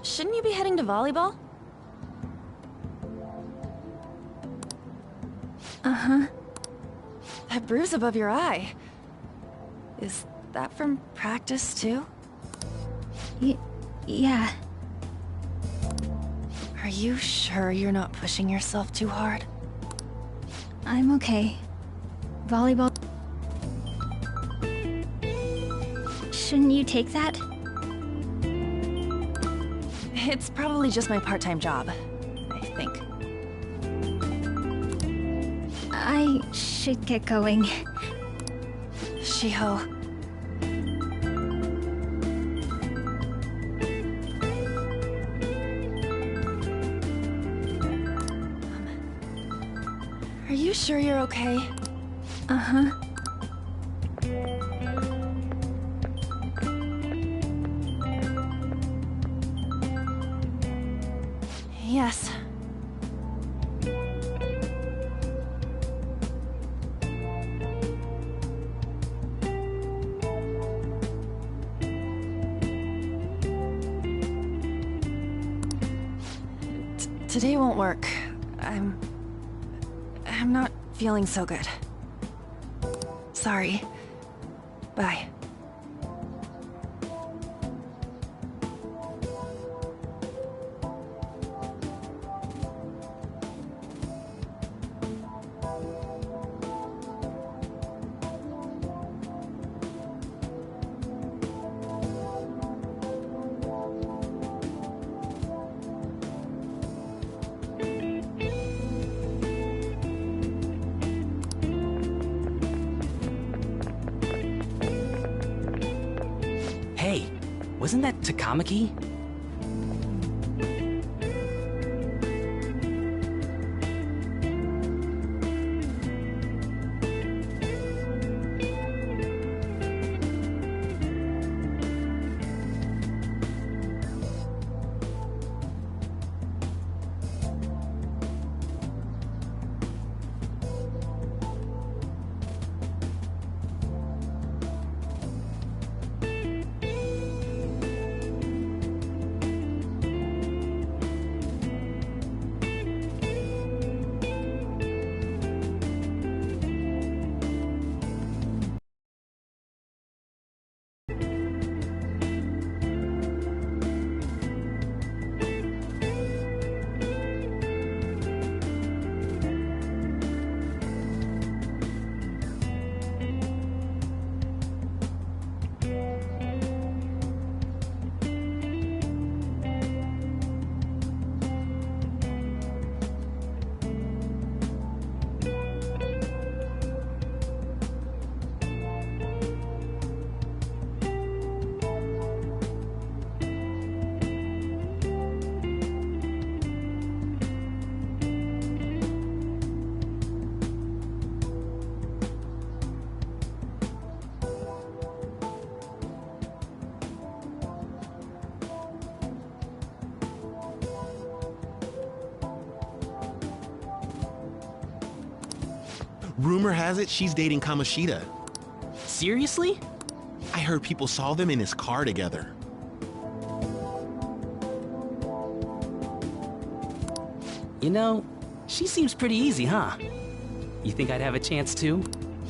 Shouldn't you be heading to volleyball? Uh-huh. That bruise above your eye. Is that from practice, too? Yeah. Are you sure you're not pushing yourself too hard? I'm okay. Volleyball... Shouldn't you take that? It's probably just my part-time job, I think. I should get going. Shiho. Are you sure you're okay? Uh-huh. Yes. Today won't work. I'm not feeling so good. Sorry. Bye. Hey, wasn't that Takamaki? Rumor has it she's dating Kamoshida. Seriously? I heard people saw them in his car together. You know, she seems pretty easy, huh? You think I'd have a chance too?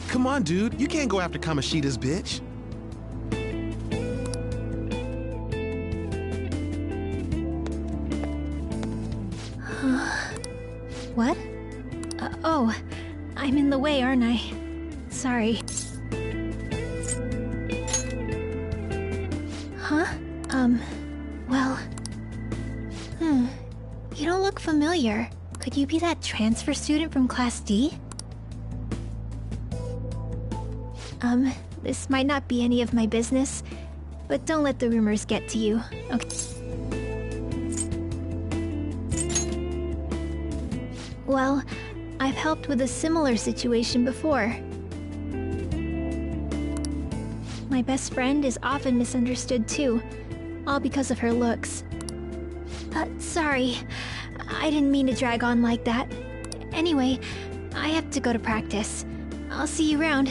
Come on, dude. You can't go after Kamoshida's bitch. What? Oh, I'm in the way, aren't I? Sorry. Huh? Well... You don't look familiar. Could you be that transfer student from Class D? This might not be any of my business, but don't let the rumors get to you, okay? Well, I've helped with a similar situation before. My best friend is often misunderstood too, all because of her looks. Sorry, I didn't mean to drag on like that. Anyway, I have to go to practice. I'll see you around.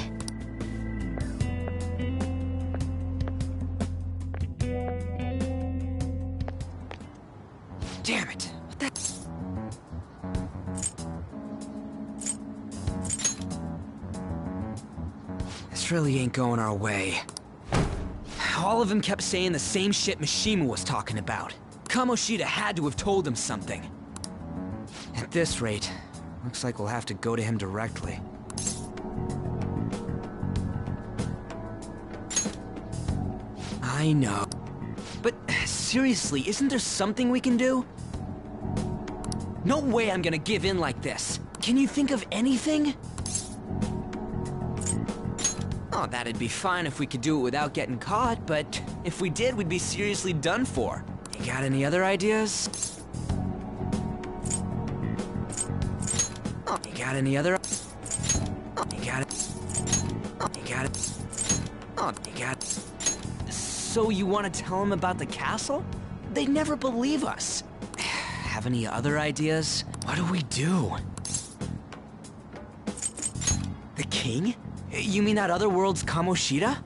This really ain't going our way. All of them kept saying the same shit Mishima was talking about. Kamoshida had to have told him something. At this rate, looks like we'll have to go to him directly. I know. But seriously, isn't there something we can do? No way I'm gonna give in like this. Can you think of anything? Oh, that'd be fine if we could do it without getting caught, but if we did, we'd be seriously done for. You got any other ideas? Oh, you got any other? Oh, you got it. Oh, you got it. Oh, you got it. So you want to tell them about the castle? They'd never believe us. Have any other ideas? What do we do? The king? You mean that other world's Kamoshida?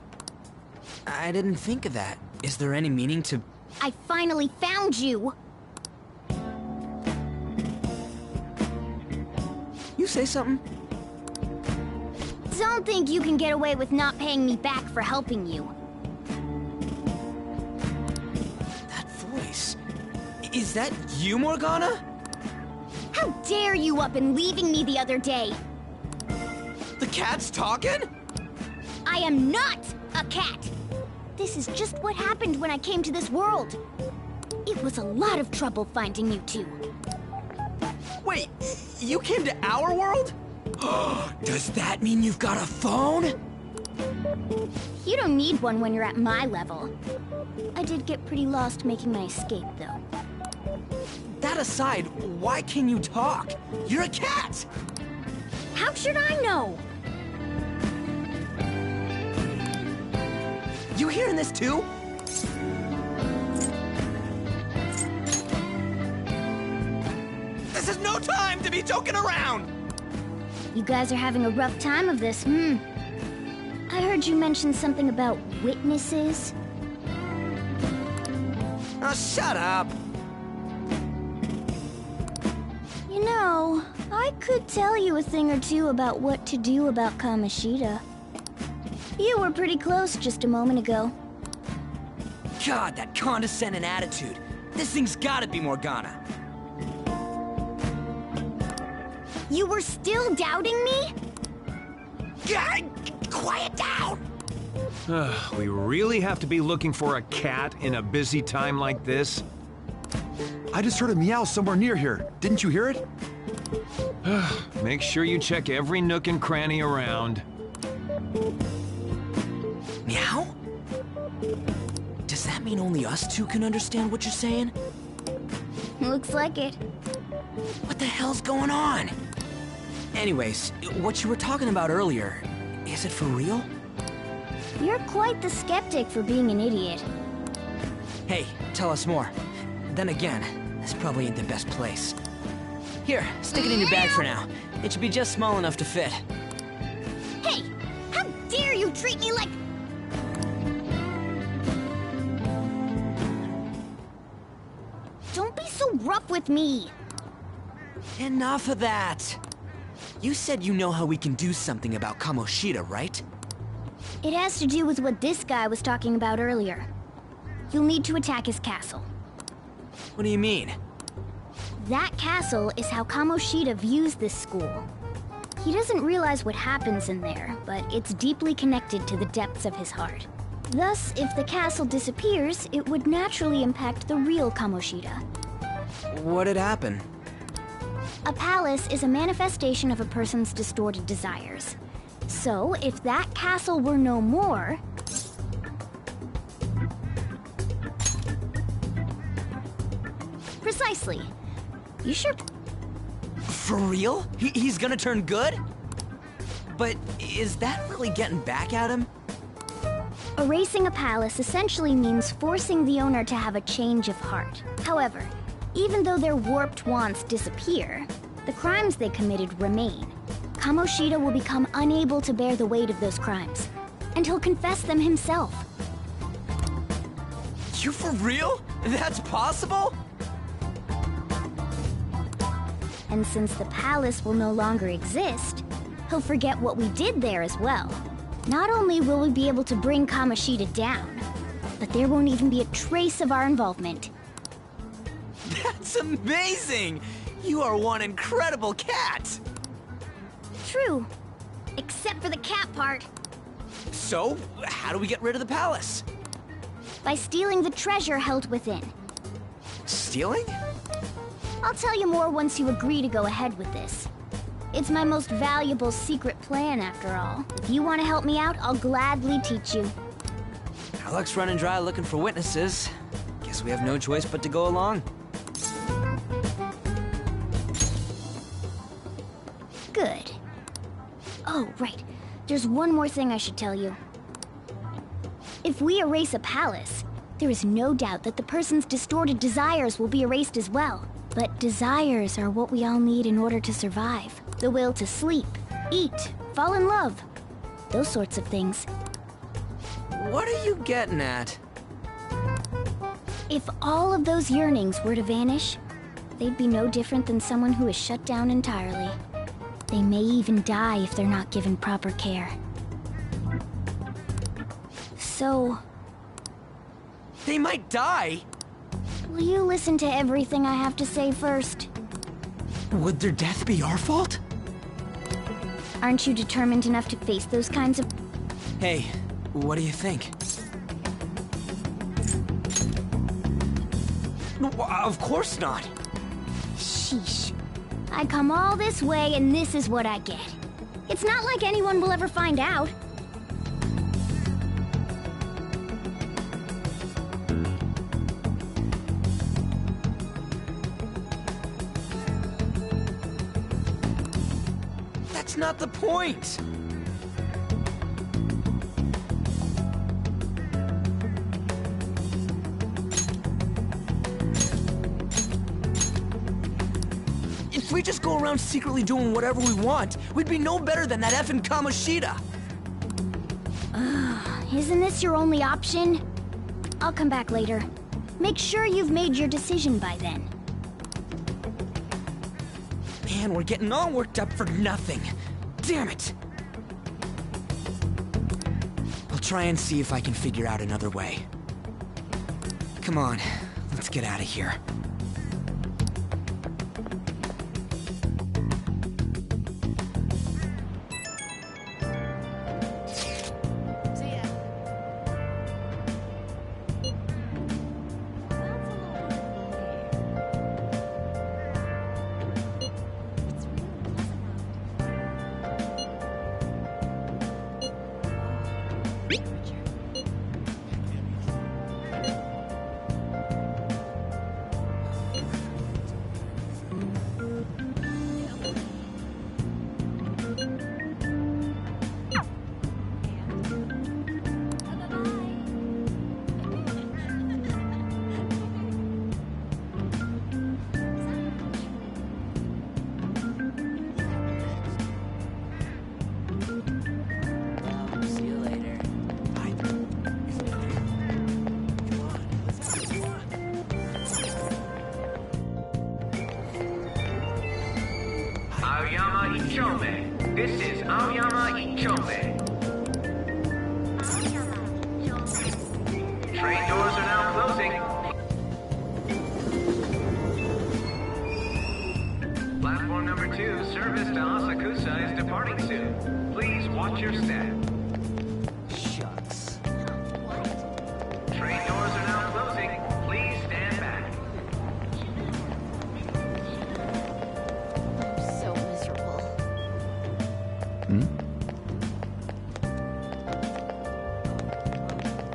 I didn't think of that. Is there any meaning to... I finally found you! You say something? Don't think you can get away with not paying me back for helping you. That voice... Is that you, Morgana? How dare you up and leaving me the other day? The cat's talking? I am not a cat! This is just what happened when I came to this world. It was a lot of trouble finding you two. Wait, you came to our world? Does that mean you've got a phone? You don't need one when you're at my level. I did get pretty lost making my escape, though. That aside, why can you talk? You're a cat! How should I know? You hearing this too? This is no time to be joking around! You guys are having a rough time of this, I heard you mention something about witnesses. Oh, shut up! You know, I could tell you a thing or two about what to do about Kamoshida. You were pretty close just a moment ago. God, that condescending attitude. This thing's gotta be Morgana. You were still doubting me? God, quiet down! We really have to be looking for a cat in a busy time like this? I just heard a meow somewhere near here. Didn't you hear it? Make sure you check every nook and cranny around. Meow? Does that mean only us two can understand what you're saying? Looks like it. What the hell's going on? Anyways, what you were talking about earlier, is it for real? You're quite the skeptic for being an idiot. Hey, tell us more. Then again, this probably ain't the best place. Here, stick it in your bag for now. It should be just small enough to fit. Hey! How dare you treat me like... Don't be so rough with me! Enough of that! You said you know how we can do something about Kamoshida, right? It has to do with what this guy was talking about earlier. You'll need to attack his castle. What do you mean? That castle is how Kamoshida views this school. He doesn't realize what happens in there, but it's deeply connected to the depths of his heart. Thus, if the castle disappears, it would naturally impact the real Kamoshida. What'd happen? A palace is a manifestation of a person's distorted desires. So, if that castle were no more... Precisely. You sure... For real? He's gonna turn good? But is that really getting back at him? Erasing a palace essentially means forcing the owner to have a change of heart. However, even though their warped wants disappear, the crimes they committed remain. Kamoshida will become unable to bear the weight of those crimes, and he'll confess them himself. You for real? That's possible? And since the palace will no longer exist, he'll forget what we did there as well. Not only will we be able to bring Kamoshida down, but there won't even be a trace of our involvement. That's amazing! You are one incredible cat! True. Except for the cat part. So, how do we get rid of the palace? By stealing the treasure held within. Stealing? I'll tell you more once you agree to go ahead with this. It's my most valuable secret plan, after all. If you want to help me out, I'll gladly teach you. Our luck's running dry looking for witnesses. Guess we have no choice but to go along. Good. Oh, right. There's one more thing I should tell you. If we erase a palace, there is no doubt that the person's distorted desires will be erased as well. But desires are what we all need in order to survive. The will to sleep, eat, fall in love. Those sorts of things. What are you getting at? If all of those yearnings were to vanish, they'd be no different than someone who is shut down entirely. They may even die if they're not given proper care. So... They might die? will you listen to everything I have to say first? Would their death be our fault? Aren't you determined enough to face those kinds of... Hey, what do you think? No, of course not. Sheesh. I come all this way and this is what I get. It's not like anyone will ever find out. That's not the point. If we just go around secretly doing whatever we want, we'd be no better than that effing Kamoshida. Isn't this your only option? I'll come back later. Make sure you've made your decision by then. Man, we're getting all worked up for nothing. Damn it! I'll try and see if I can figure out another way. Come on, let's get out of here. Aoyama Ichome. This is Aoyama Ichome. Train doors are now closing. Platform number 2, service to Asakusa is departing soon. Please watch your step. Shucks. Train doors are now closing. Please stand back. I'm so miserable.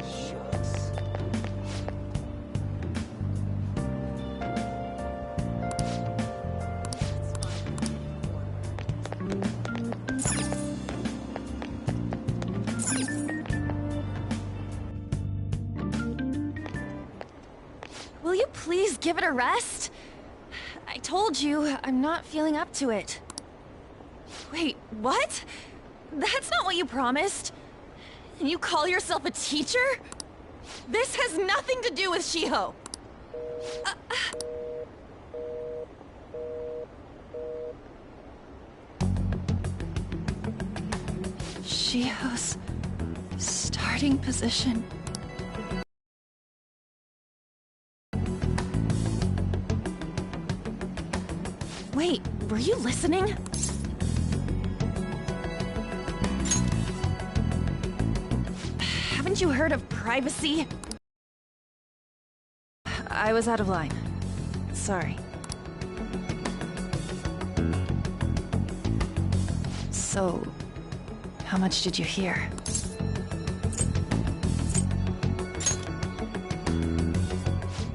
Shucks. Will you please give it a rest? I told you, I'm not feeling up to it. Wait, what? That's not what you promised. And you call yourself a teacher? This has nothing to do with Shiho. Shiho's starting position. Wait, were you listening? Haven't you heard of privacy? I was out of line. Sorry. So, how much did you hear?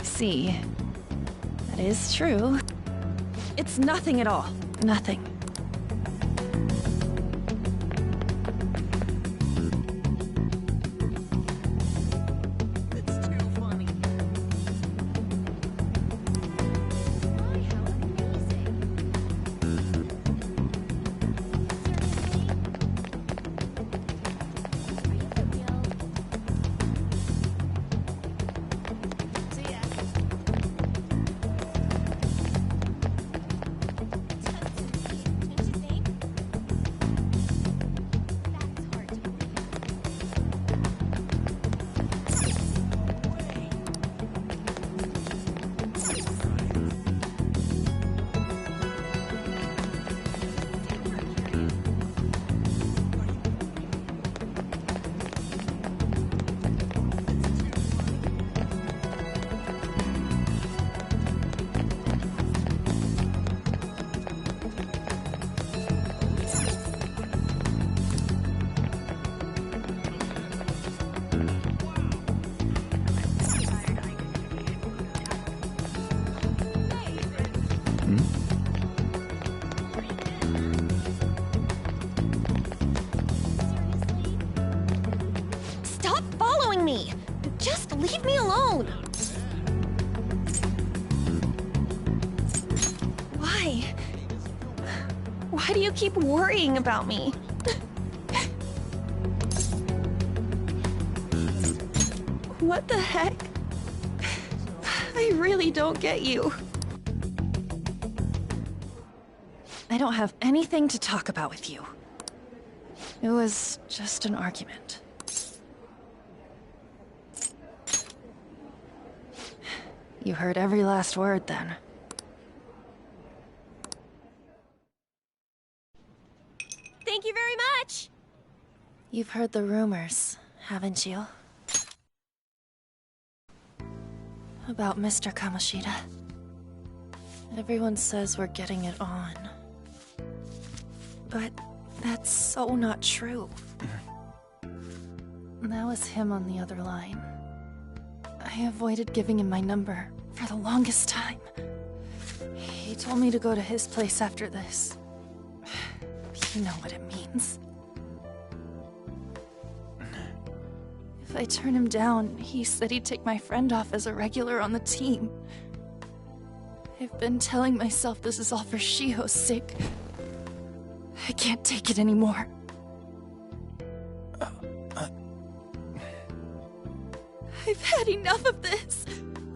See, that is true. It's nothing at all. Nothing. Stop following me! Just leave me alone! Why? Why do you keep worrying about me? What the heck? I really don't get you. I don't have anything to talk about with you. It was just an argument. You heard every last word, then. Thank you very much! You've heard the rumors, haven't you? About Mr. Kamoshida. Everyone says we're getting it on. But that's so not true. That was him on the other line. I avoided giving him my number for the longest time. He told me to go to his place after this. You know what it means. If I turn him down, he said he'd take my friend off as a regular on the team. I've been telling myself this is all for Shiho's sake. I can't take it anymore. I've had enough of this.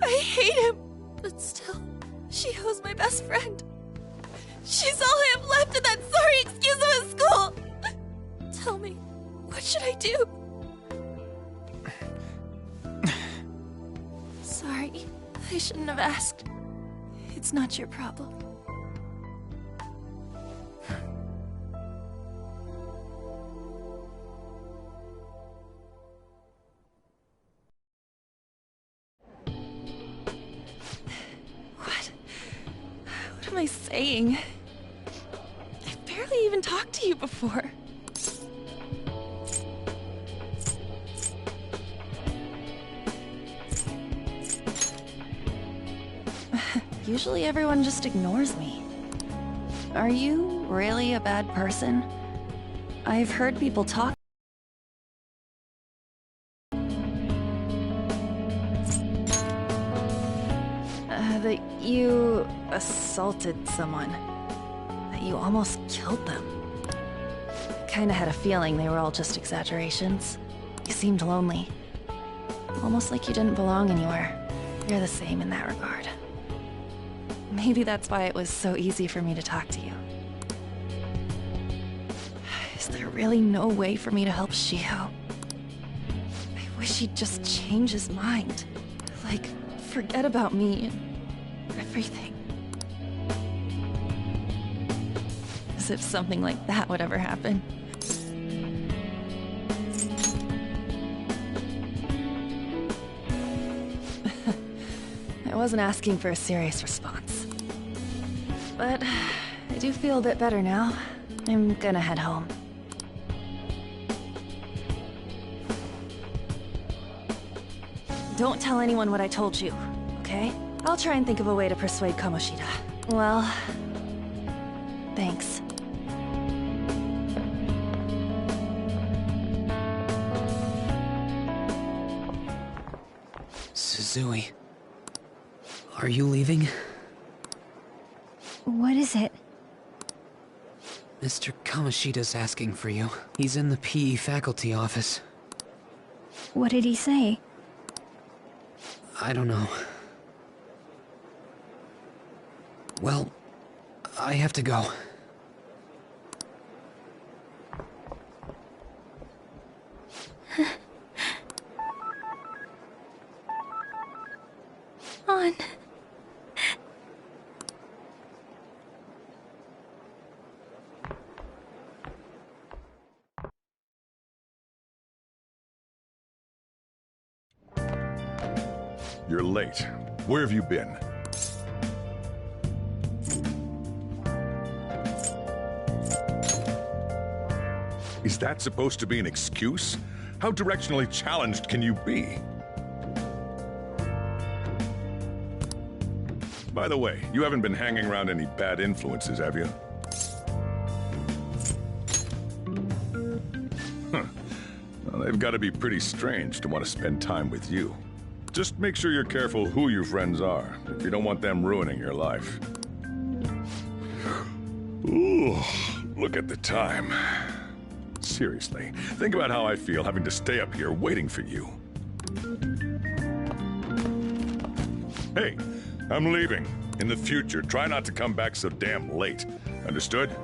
I hate him. But still, Shiho's my best friend. She's all I have left in that sorry excuse of a school. Tell me, what should I do? Sorry, I shouldn't have asked. It's not your problem. What am I saying? I've barely even talked to you before. Usually everyone just ignores me. Are you really a bad person? I've heard people talk. That you assaulted someone. That you almost killed them. Kinda had a feeling they were all just exaggerations. You seemed lonely. Almost like you didn't belong anywhere. You're the same in that regard. Maybe that's why it was so easy for me to talk to you. Is there really no way for me to help Shiho? wish he'd just change his mind. Like, forget about me and everything. As if something like that would ever happen. I wasn't asking for a serious response. But I do feel a bit better now. I'm gonna head home. Don't tell anyone what I told you, okay? I'll try and think of a way to persuade Kamoshida. Well, thanks. Suzui, are you leaving? What is it? Mr. Kamoshida's asking for you. He's in the PE faculty office. What did he say? I don't know. Well, I have to go. On. You're late. Where have you been? Is that supposed to be an excuse? How directionally challenged can you be? By the way, you haven't been hanging around any bad influences, have you? Huh. Well, they've got to be pretty strange to want to spend time with you. Just make sure you're careful who your friends are, if you don't want them ruining your life. Ooh, look at the time. Seriously, think about how I feel having to stay up here waiting for you. Hey, I'm leaving. In the future, try not to come back so damn late. Understood?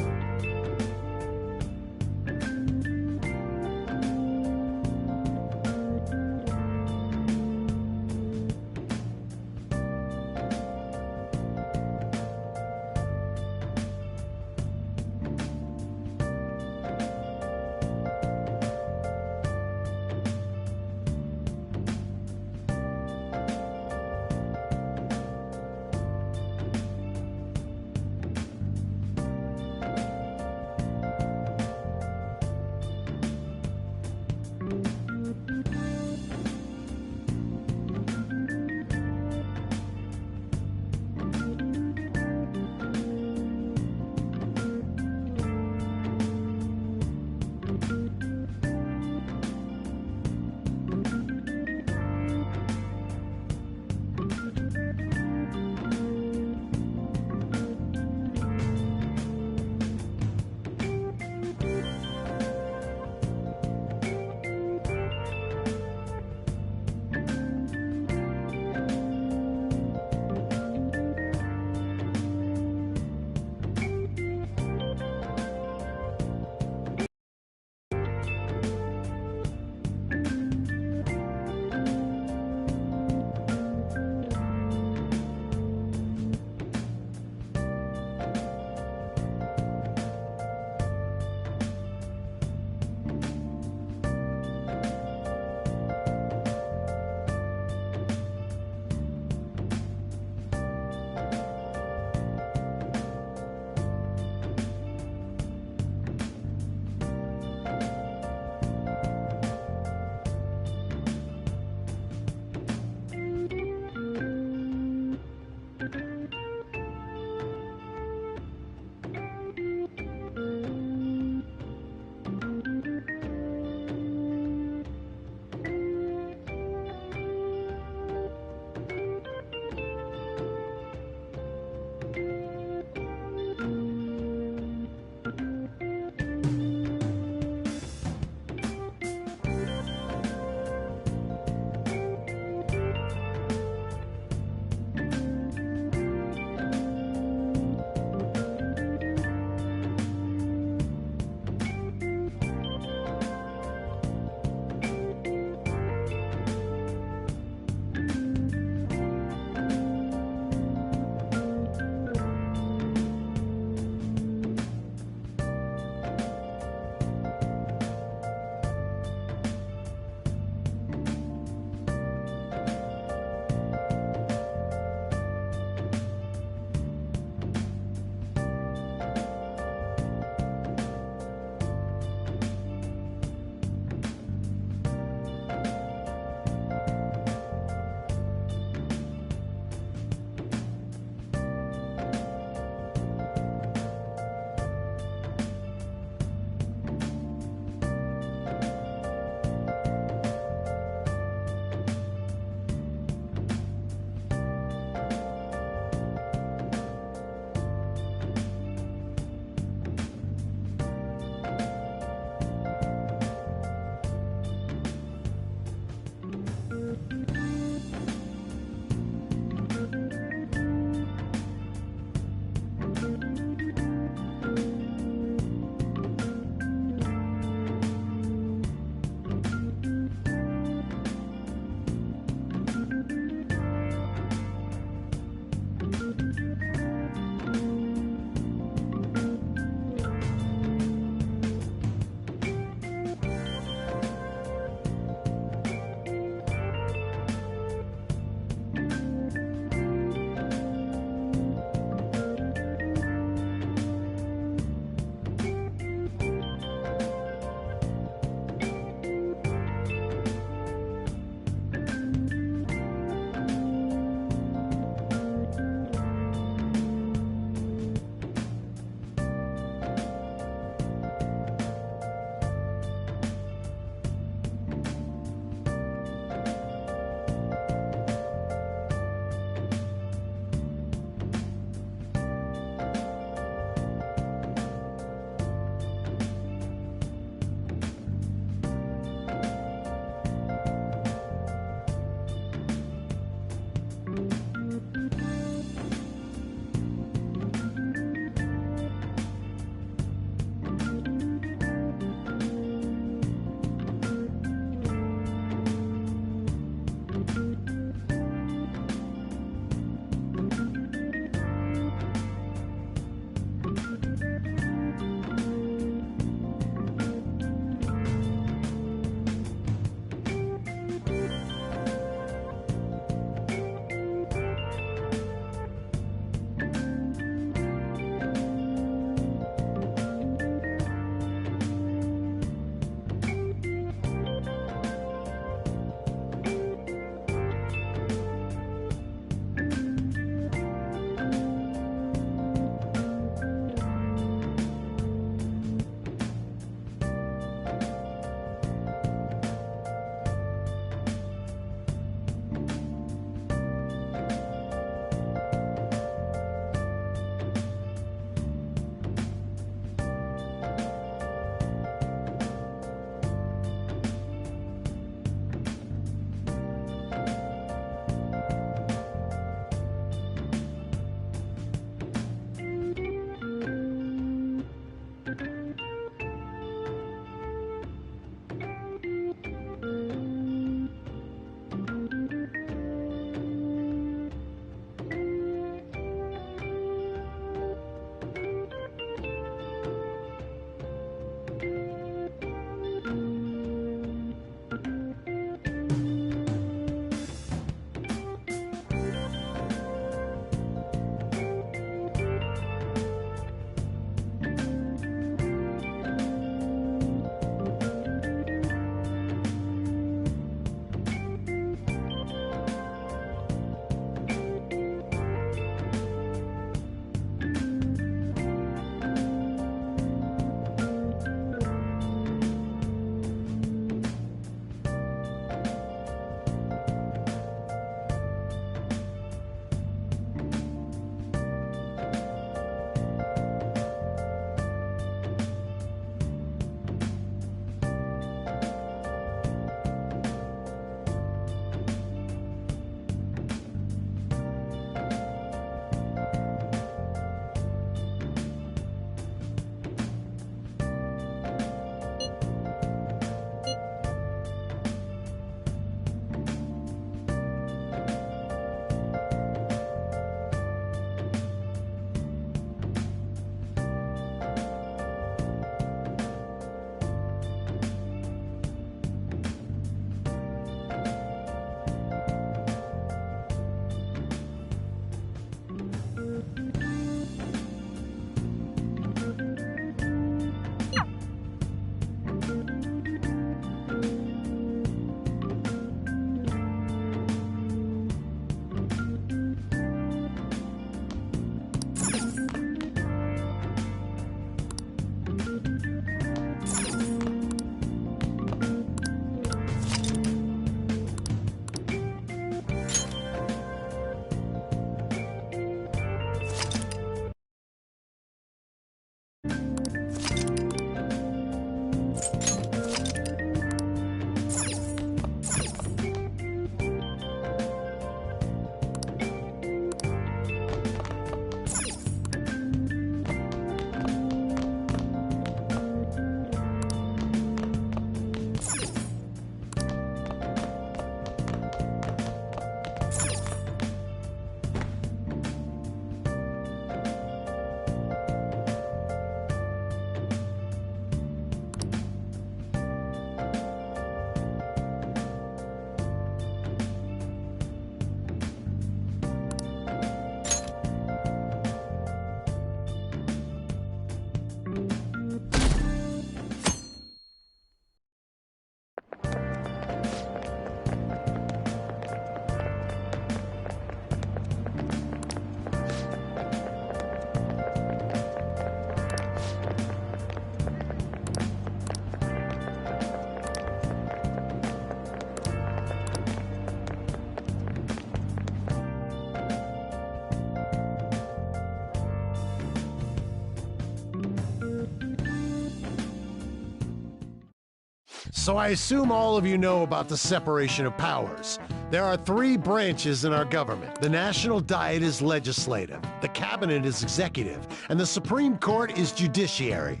So I assume all of you know about the separation of powers. There are 3 branches in our government. The National Diet is legislative, the Cabinet is executive, and the Supreme Court is judiciary.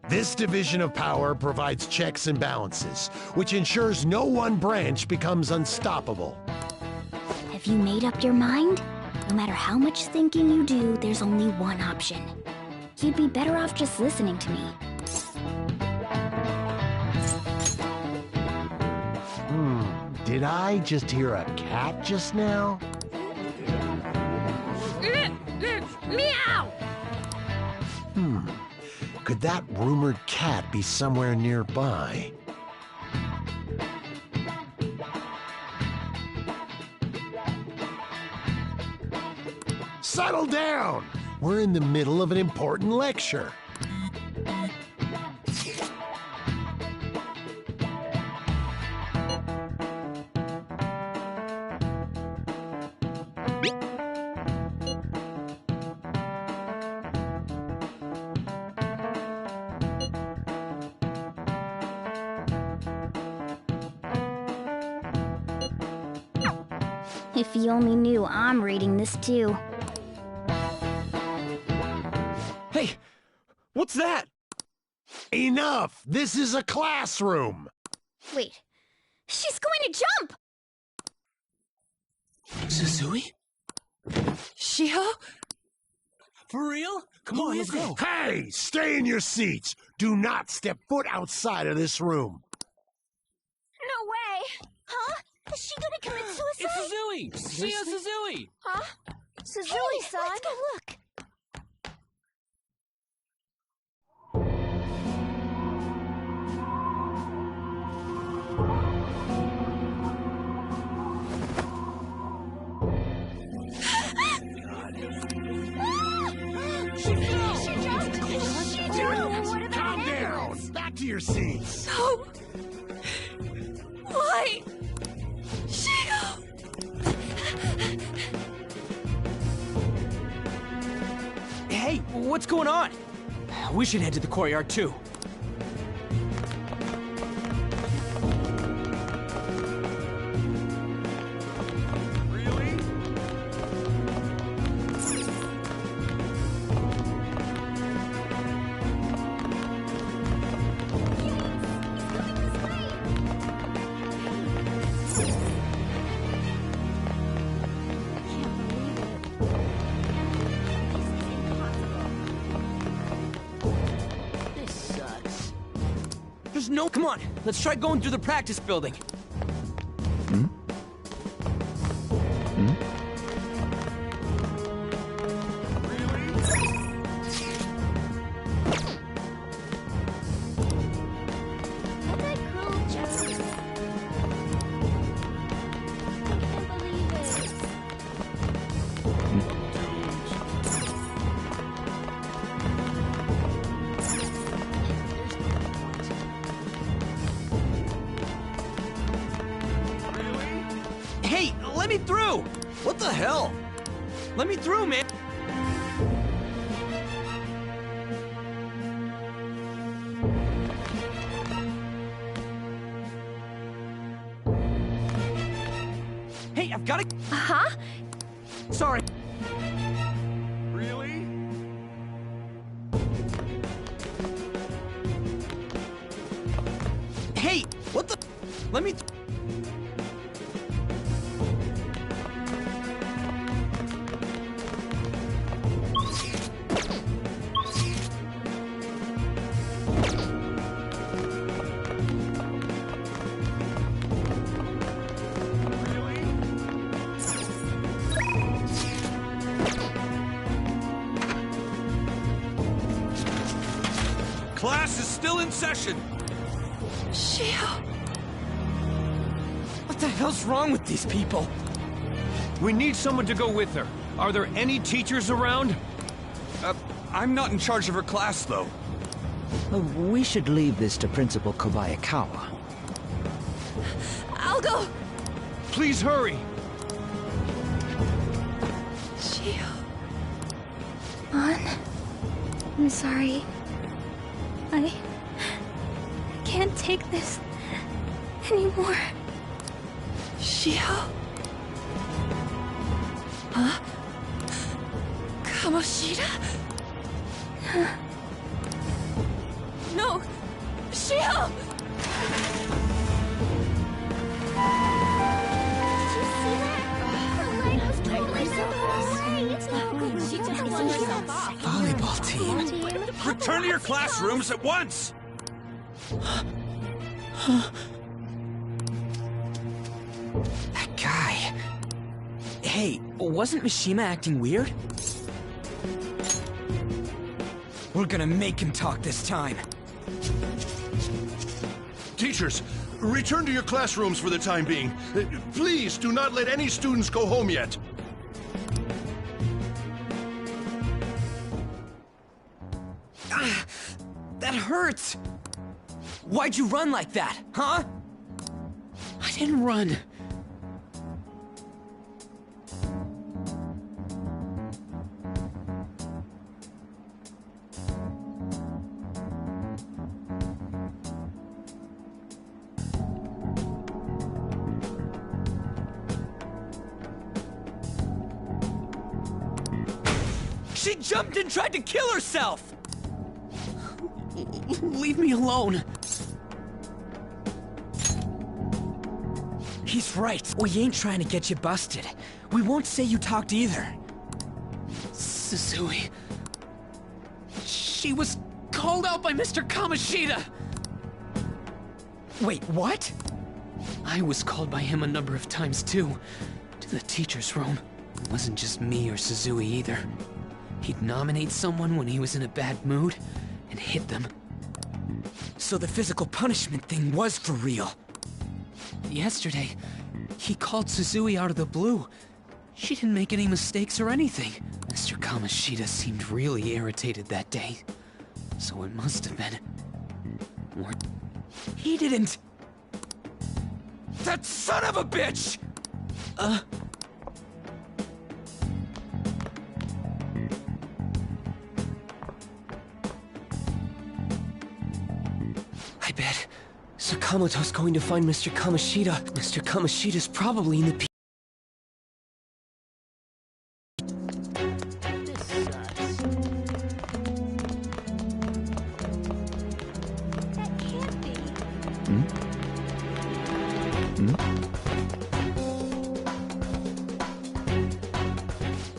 This division of power provides checks and balances, which ensures no one branch becomes unstoppable. Have you made up your mind? No matter how much thinking you do, there's only one option. You'd be better off just listening to me. Did I just hear a cat just now? Meow! Could that rumored cat be somewhere nearby? Settle down! We're in the middle of an important lecture. If you only knew I'm reading this too. Hey, what's that? Enough! This is a classroom! Wait, she's going to jump! Suzui? Shio? For real? Come on, let's go. Hey! Stay in your seats! Do not step foot outside of this room! No way! Huh? Is she gonna commit suicide? It's Suzui! Shio Suzui! Huh? Suzui-san? Let's go look. Calm down! Back to your seats! No! Why? Shio! Hey, what's going on? We should head to the courtyard too. No, come on. Let's try going through the practice building. Hey, let me through! What the hell? Let me through, man! Hey, I've got to... Huh? Sorry. Really? Hey, what the... Let me... Class is still in session. Shio! What the hell's wrong with these people? We need someone to go with her. Are there any teachers around? I'm not in charge of her class, though. We should leave this to Principal Kobayakawa. I'll go! Please hurry. Shio... An, I'm sorry. I can't take this anymore. Shiho? Huh? Kamoshida? No! Shiho! Volleyball team. Return to your classrooms at once! That guy. Hey, wasn't Mishima acting weird? We're gonna make him talk this time. Teachers, return to your classrooms for the time being. Please do not let any students go home yet. That hurts! Why'd you run like that, huh? I didn't run. She jumped and tried to kill herself! Leave me alone. He's right. We ain't trying to get you busted. We won't say you talked either. Suzui. She was called out by Mr. Kamoshida. Wait, what? I was called by him a number of times too. To the teacher's room. It wasn't just me or Suzui either. He'd nominate someone when he was in a bad mood and hit them. So the physical punishment thing was for real. Yesterday, he called Suzui out of the blue. She didn't make any mistakes or anything. Mr. Kamoshida seemed really irritated that day. So it must have been... Or... He didn't... That son of a bitch! I bet Sakamoto's going to find Mr. Kamoshida. Mr. Kamoshida's probably in the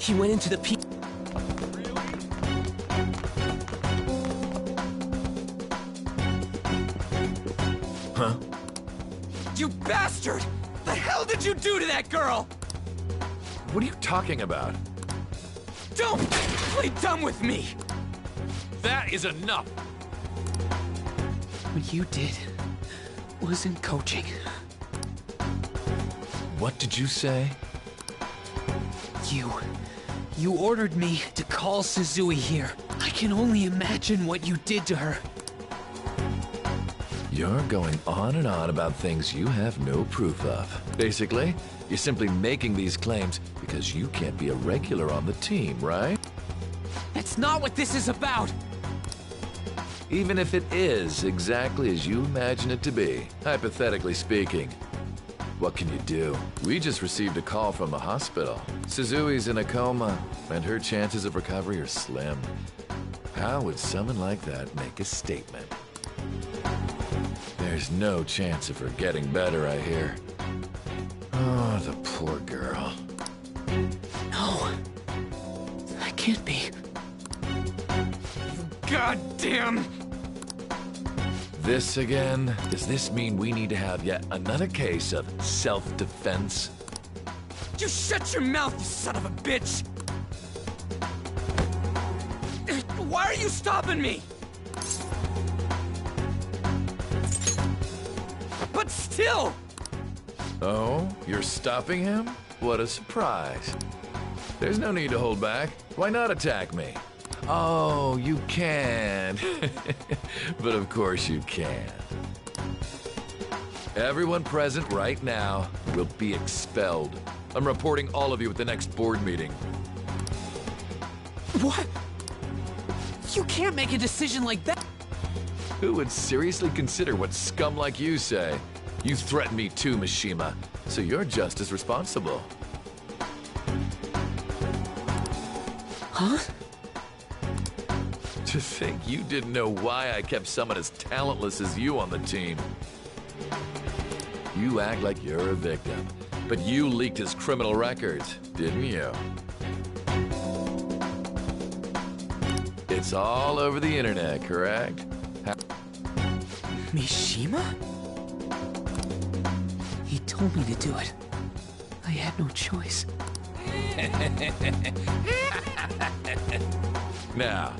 He went into the P... Huh? You bastard! The hell did you do to that girl? What are you talking about? Don't play dumb with me! That is enough! What you did wasn't coaching. What did you say? You ordered me to call Suzui here. I can only imagine what you did to her. You're going on and on about things you have no proof of. Basically, you're simply making these claims because you can't be a regular on the team, right? That's not what this is about! Even if it is exactly as you imagine it to be, hypothetically speaking. What can you do? We just received a call from the hospital. Suzui's in a coma, and her chances of recovery are slim. How would someone like that make a statement? There's no chance of her getting better, I hear. Oh, the poor girl. No. That can't be. Goddamn! This again? Does this mean we need to have yet another case of self-defense? You shut your mouth, you son of a bitch! Why are you stopping me? But still! Oh, you're stopping him? What a surprise. There's no need to hold back. Why not attack me? Oh, you can. But of course you can. Everyone present right now will be expelled. I'm reporting all of you at the next board meeting. What? You can't make a decision like that! Who would seriously consider what scum like you say? You threatened me too, Mishima, so you're just as responsible. Huh? To think you didn't know why I kept someone as talentless as you on the team. You act like you're a victim, but you leaked his criminal records, didn't you? It's all over the internet, correct? Mishima? He told me to do it. I had no choice. Now,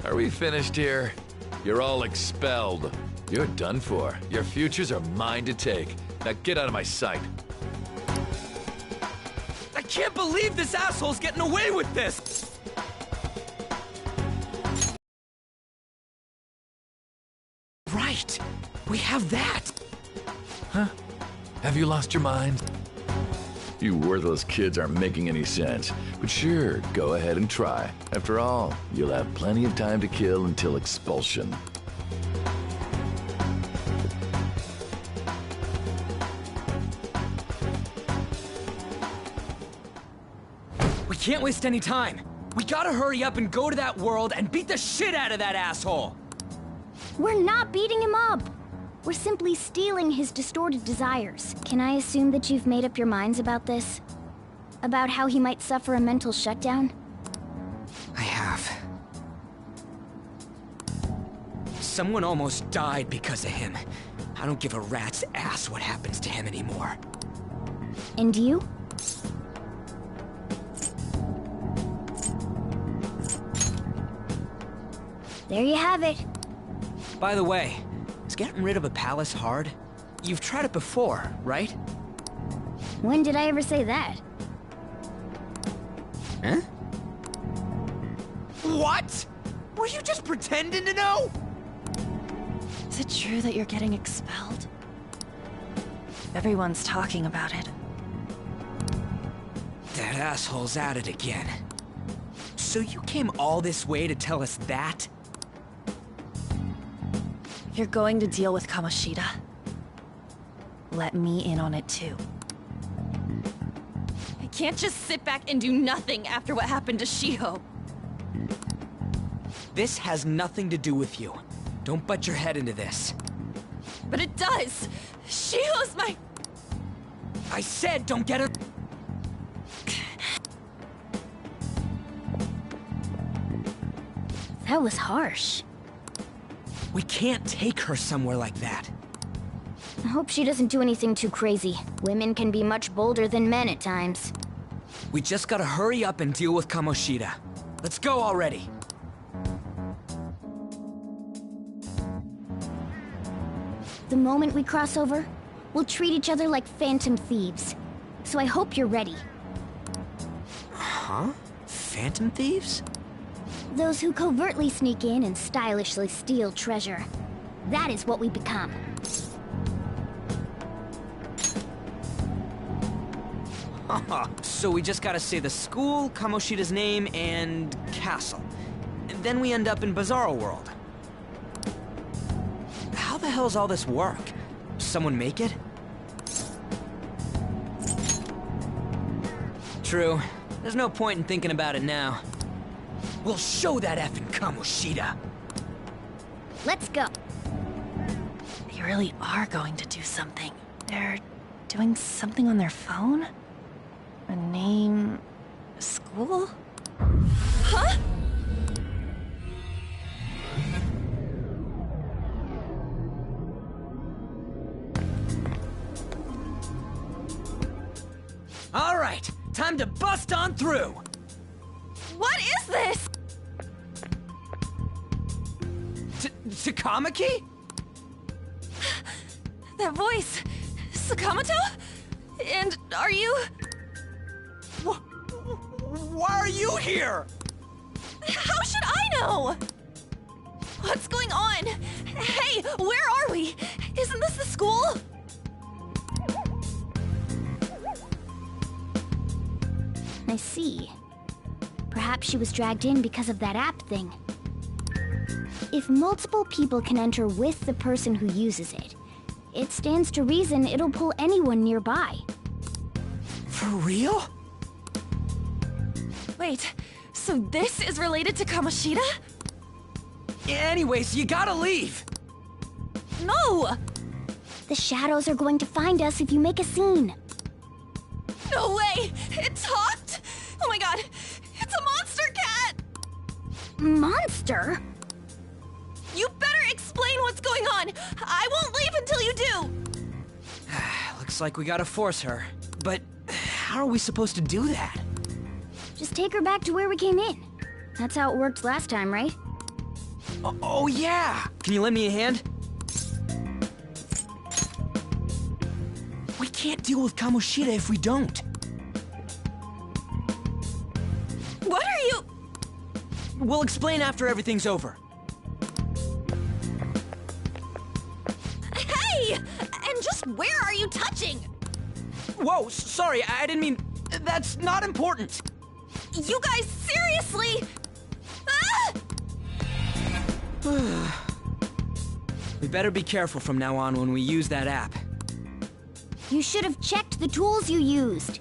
are we finished here? You're all expelled. You're done for. Your futures are mine to take. Now get out of my sight. I can't believe this asshole's getting away with this! Right! We have that! Huh? Have you lost your mind? You worthless kids aren't making any sense. But sure, go ahead and try. After all, you'll have plenty of time to kill until expulsion. We can't waste any time. We gotta hurry up and go to that world and beat the shit out of that asshole! We're not beating him up. We're simply stealing his distorted desires. Can I assume that you've made up your minds about this? About how he might suffer a mental shutdown? I have. Someone almost died because of him. I don't give a rat's ass what happens to him anymore. And you? There you have it. By the way, is getting rid of a palace hard? You've tried it before, right? When did I ever say that? Huh? What? Were you just pretending to know? Is it true that you're getting expelled? Everyone's talking about it. That asshole's at it again. So you came all this way to tell us that? You're going to deal with Kamoshida. Let me in on it too. I can't just sit back and do nothing after what happened to Shiho. This has nothing to do with you. Don't butt your head into this. But it does! Shiho's my... I said don't get her... That was harsh. We can't take her somewhere like that. I hope she doesn't do anything too crazy. Women can be much bolder than men at times. We just gotta hurry up and deal with Kamoshida. Let's go already. The moment we cross over, we'll treat each other like phantom thieves. So I hope you're ready. Huh? Phantom thieves? Those who covertly sneak in and stylishly steal treasure. That is what we become. So we just gotta say the school, Kamoshida's name, and castle. And then we end up in Bizarro World. How the hell's all this work? Someone make it? True. There's no point in thinking about it now. We'll show that effing Kamoshida. Let's go. They really are going to do something. They're doing something on their phone? A name... a school? Huh? All right, time to bust on through. What is this? Takamaki? That voice... Sakamoto? And are you... Why are you here? How should I know? What's going on? Hey, where are we? Isn't this the school? I see. Perhaps she was dragged in because of that app thing. If multiple people can enter with the person who uses it, it stands to reason it'll pull anyone nearby. For real? Wait, so this is related to Kamoshida? Anyways, you gotta leave! No! The shadows are going to find us if you make a scene. No way! It talked? Oh my god, it's a monster cat! Monster? You better explain what's going on! I won't leave until you do! Looks like we gotta force her. But how are we supposed to do that? Just take her back to where we came in. That's how it worked last time, right? Oh yeah! Can you lend me a hand? We can't deal with Kamoshida if we don't. What are you... We'll explain after everything's over. Hey! And just where are you touching? Whoa, sorry, I didn't mean... That's not important. You guys, seriously? Ah! We better be careful from now on when we use that app. You should have checked the tools you used.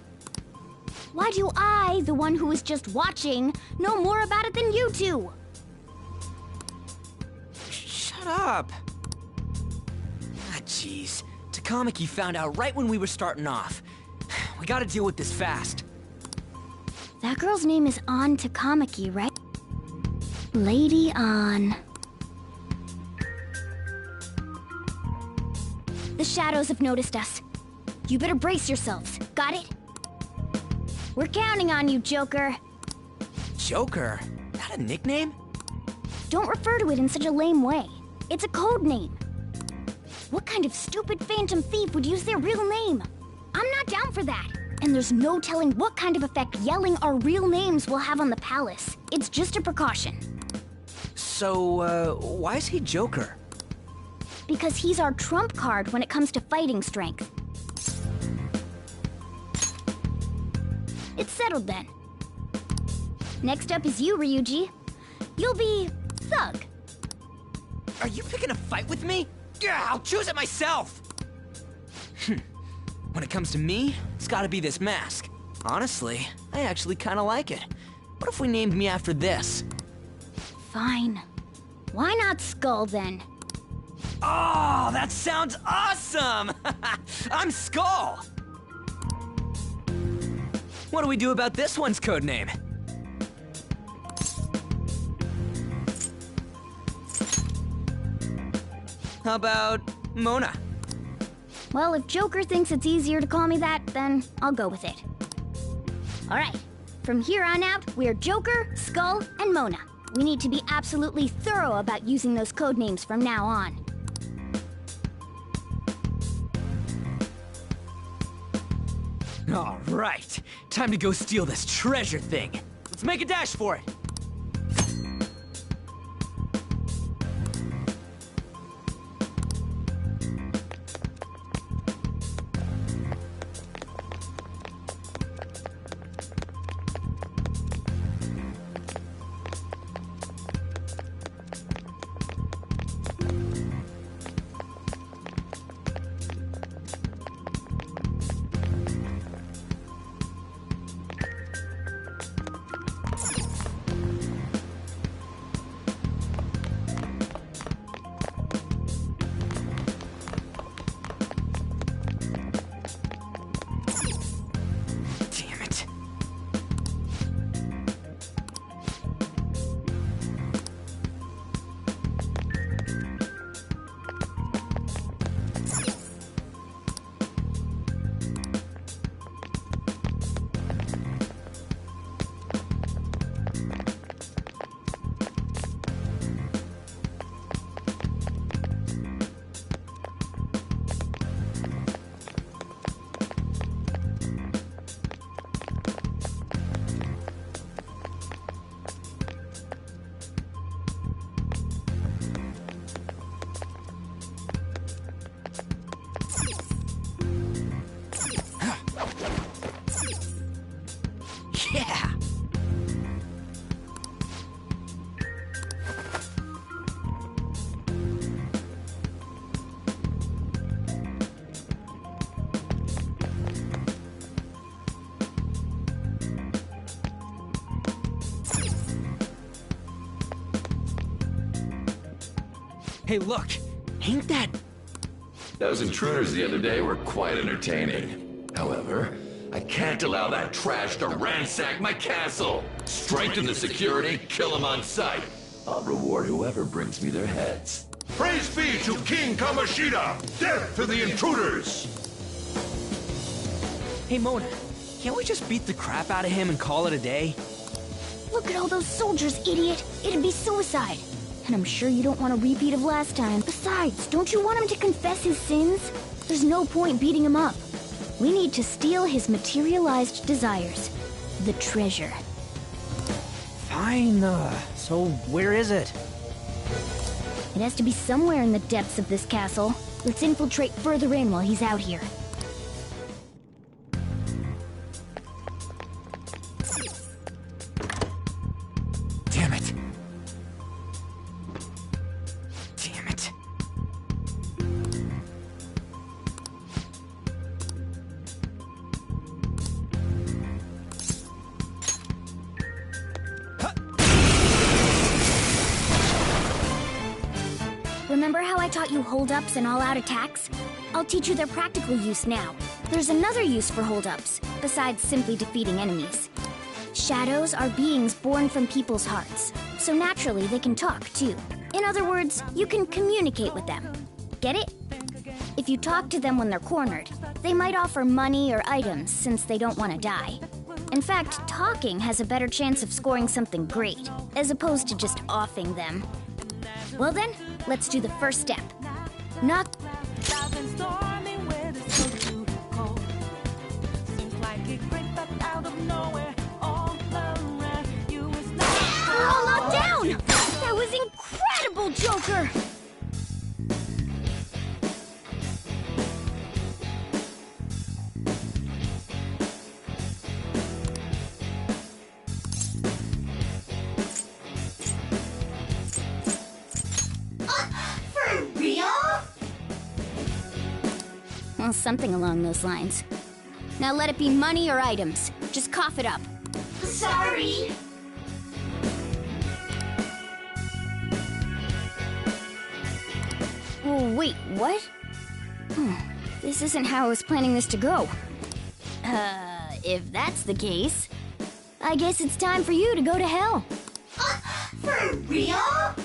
Why do I, the one who was just watching, know more about it than you two? Shut up. Ah, jeez. Takamaki found out right when we were starting off. We gotta deal with this fast. That girl's name is An Takamaki, right? Lady An. The shadows have noticed us. You better brace yourselves. Got it? We're counting on you, Joker. Joker? That a nickname? Don't refer to it in such a lame way. It's a code name. What kind of stupid phantom thief would use their real name? I'm not down for that. And there's no telling what kind of effect yelling our real names will have on the palace. It's just a precaution. So, why is he Joker? Because he's our trump card when it comes to fighting strength. It's settled then. Next up is you, Ryuji. You'll be Thug. Are you picking a fight with me? Yeah, I'll choose it myself! When it comes to me, it's gotta be this mask. Honestly, I actually kinda like it. What if we named me after this? Fine. Why not Skull then? Oh, that sounds awesome! I'm Skull! What do we do about this one's codename? How about Mona? Well, if Joker thinks it's easier to call me that, then I'll go with it. Alright, from here on out, we're Joker, Skull, and Mona. We need to be absolutely thorough about using those codenames from now on. All right, time to go steal this treasure thing. Let's make a dash for it. Hey, look! Ain't that... Those intruders the other day were quite entertaining. However, I can't allow that trash to ransack my castle! Strengthen the security, kill them on sight. I'll reward whoever brings me their heads. Praise be to King Kamoshida! Death to the intruders! Hey, Mona, can't we just beat the crap out of him and call it a day? Look at all those soldiers, idiot! It'd be suicide! And I'm sure you don't want a repeat of last time. Besides, don't you want him to confess his sins? There's no point beating him up. We need to steal his materialized desires. The treasure. Fine, so where is it? It has to be somewhere in the depths of this castle. Let's infiltrate further in while he's out here. Damn it. Damn it. Remember how I taught you hold-ups and all-out attacks? I'll teach you their practical use now. There's another use for hold-ups, besides simply defeating enemies. Shadows are beings born from people's hearts, so naturally they can talk too. In other words, you can communicate with them. Get it? If you talk to them when they're cornered, they might offer money or items since they don't want to die. In fact, talking has a better chance of scoring something great, as opposed to just offing them. Well then, let's do the first step. Knock. We're all locked down! That was incredible, Joker! For real? Well, something along those lines. Now let it be money or items. Just cough it up. Sorry. Oh, wait, what? This isn't how I was planning this to go. If that's the case, I guess it's time for you to go to hell. For real?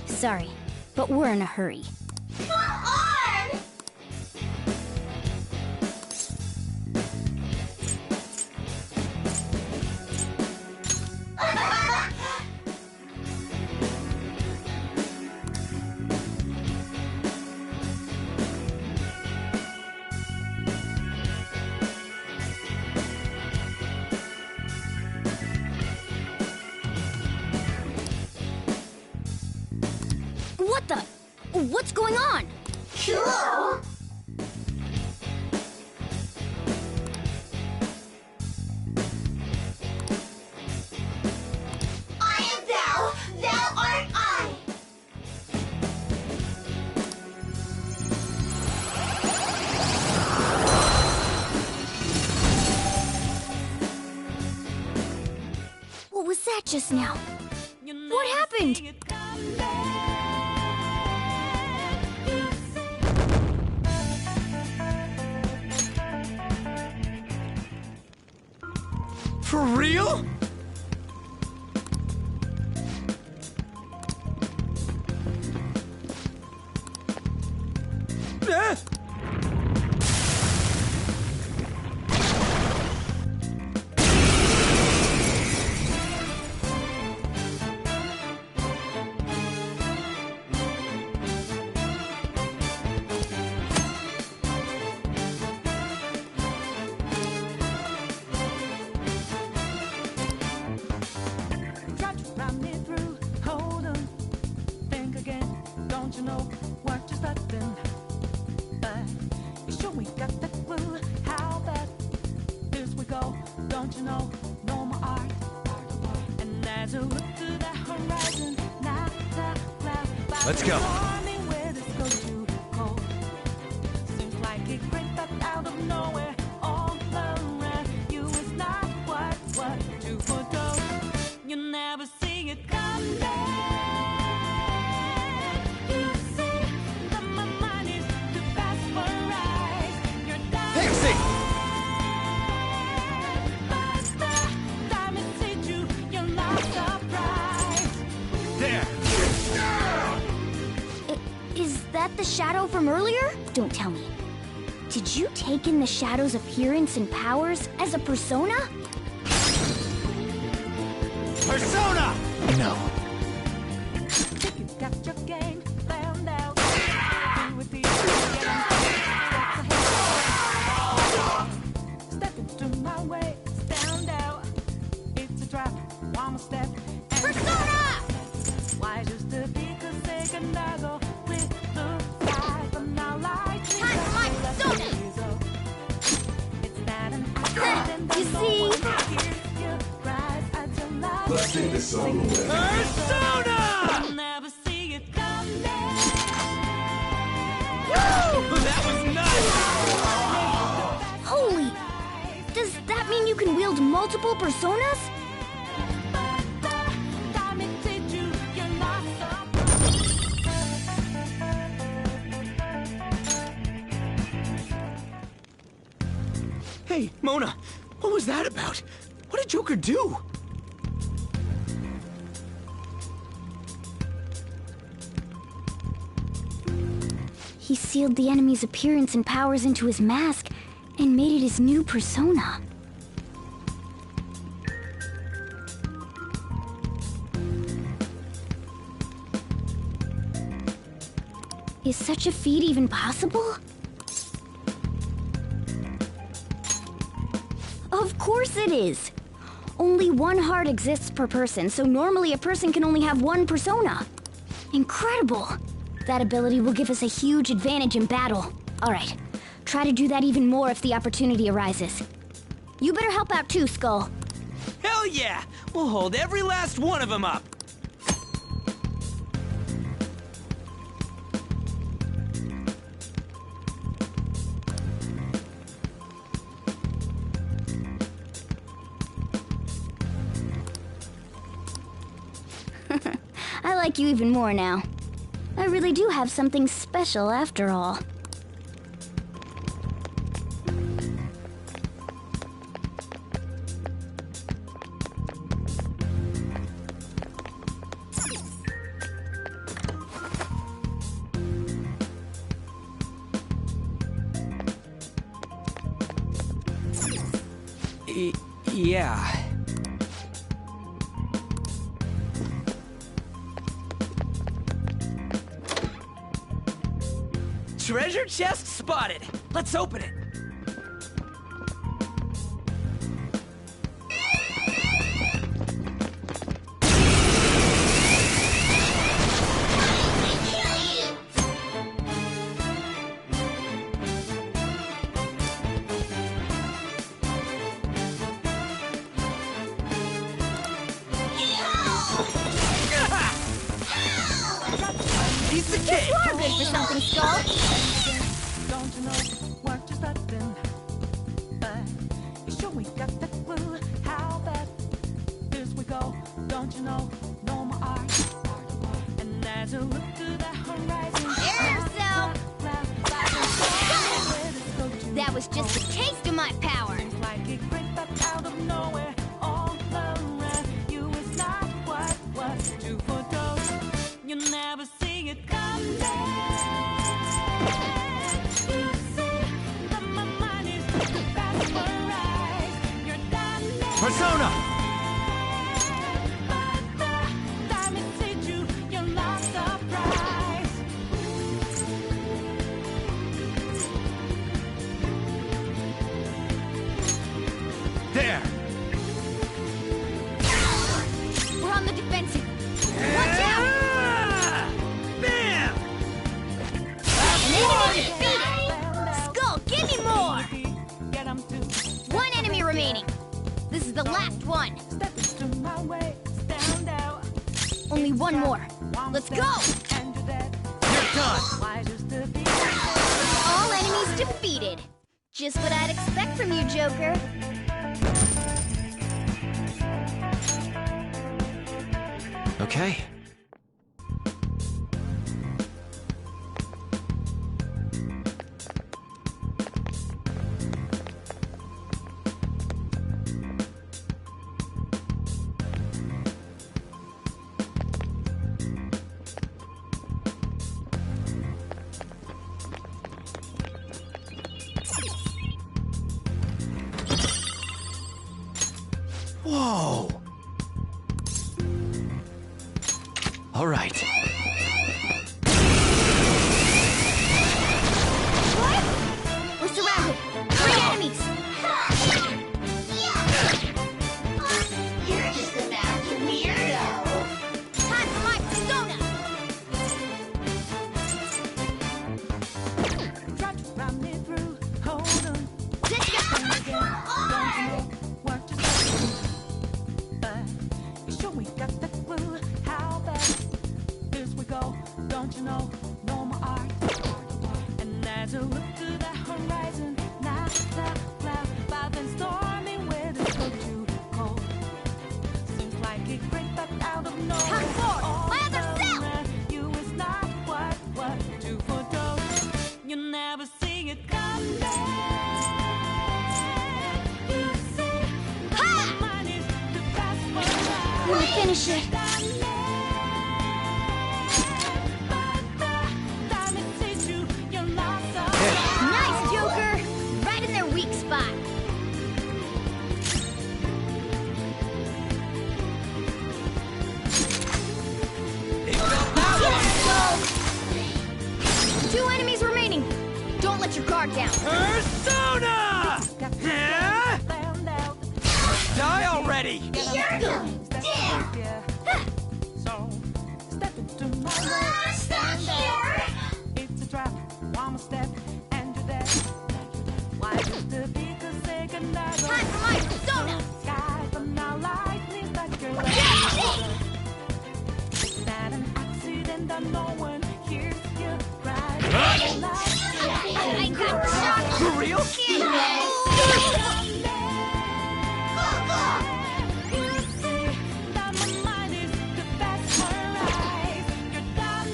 Sorry, but we're in a hurry. Come on! What the? What's going on? Cool. I am thou, thou art I. What was that just now? What happened? For real? Let's go. You never see it coming. the shadow from earlier? Don't tell me. Did you take in the shadow's appearance and powers as a persona? Persona! No. You see? Let's take this all away. Persona! That was nuts! Holy! Does that mean you can wield multiple personas? Hey, Mona, what was that about? What did Joker do? He sealed the enemy's appearance and powers into his mask and made it his new persona. Is such a feat even possible? Of course it is! Only one heart exists per person, so normally a person can only have one persona. Incredible! That ability will give us a huge advantage in battle. Alright, try to do that even more if the opportunity arises. You better help out too, Skull. Hell yeah! We'll hold every last one of them up! I like you even more now. I really do have something special after all. Yeah. Treasure chest spotted! Let's open it! Piece of cake! You are good for something, Skull! Don't you know, work just nothing. But sure we got the clue how that is we go. Don't you know, no more art. And as you look to the horizon, that was just a taste of my power. Like a great but out of nowhere, all around you is not what was due for those. You never see it come down. Persona! There! We're on the defensive. Watch out! Bam! Enemy defeated! Skull, give me more! One enemy remaining. This is the last one. Only one more. Let's go! You're done! All enemies defeated. Just what I'd expect from you, Joker. Okay. Whoa! All right. What? We're surrounded. 3 enemies. You're just a master weirdo. Time for my persona. Try to run me through. Hold on. Let's go. What just but you sure we got the clue? How bad is we go? Don't you know? No more art. And as I look to the horizon, not the cloud, but then stormy weather so too cold. Seems like it crept up out of nowhere. Time for my other self. You is not what to foretold. You never see it come back. You see, mine is the best for life. Let me finish it. Nice, Joker. Right in their weak spot. Yes! 2 enemies remaining. Don't let your guard down. Persona! Huh? Die already! You're going down. So, step into my world. Stop here. It's a trap. One more step and you're dead. Why just the because say goodnight? Time for my persona. Sky, but now lightning that you're that an accident that no one hears you cry. I got shot. For real? You see that my mind is the best for eyes. You're done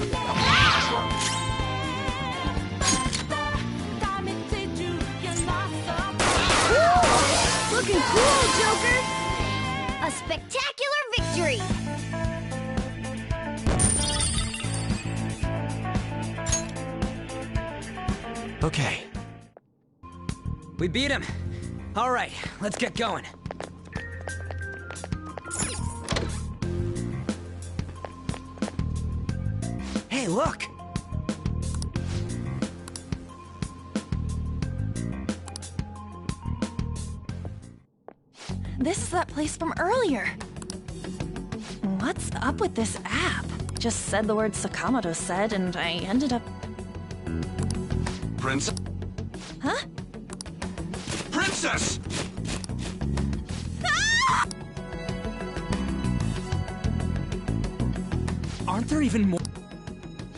time it did you, you're not so Looking cool, Joker. A spectacular victory. Okay. We beat him. All right, let's get going. Hey, look! This is that place from earlier. What's up with this app? Just said the word Sakamoto said, and I ended up... Princess? Huh? Princess! Aren't there even more?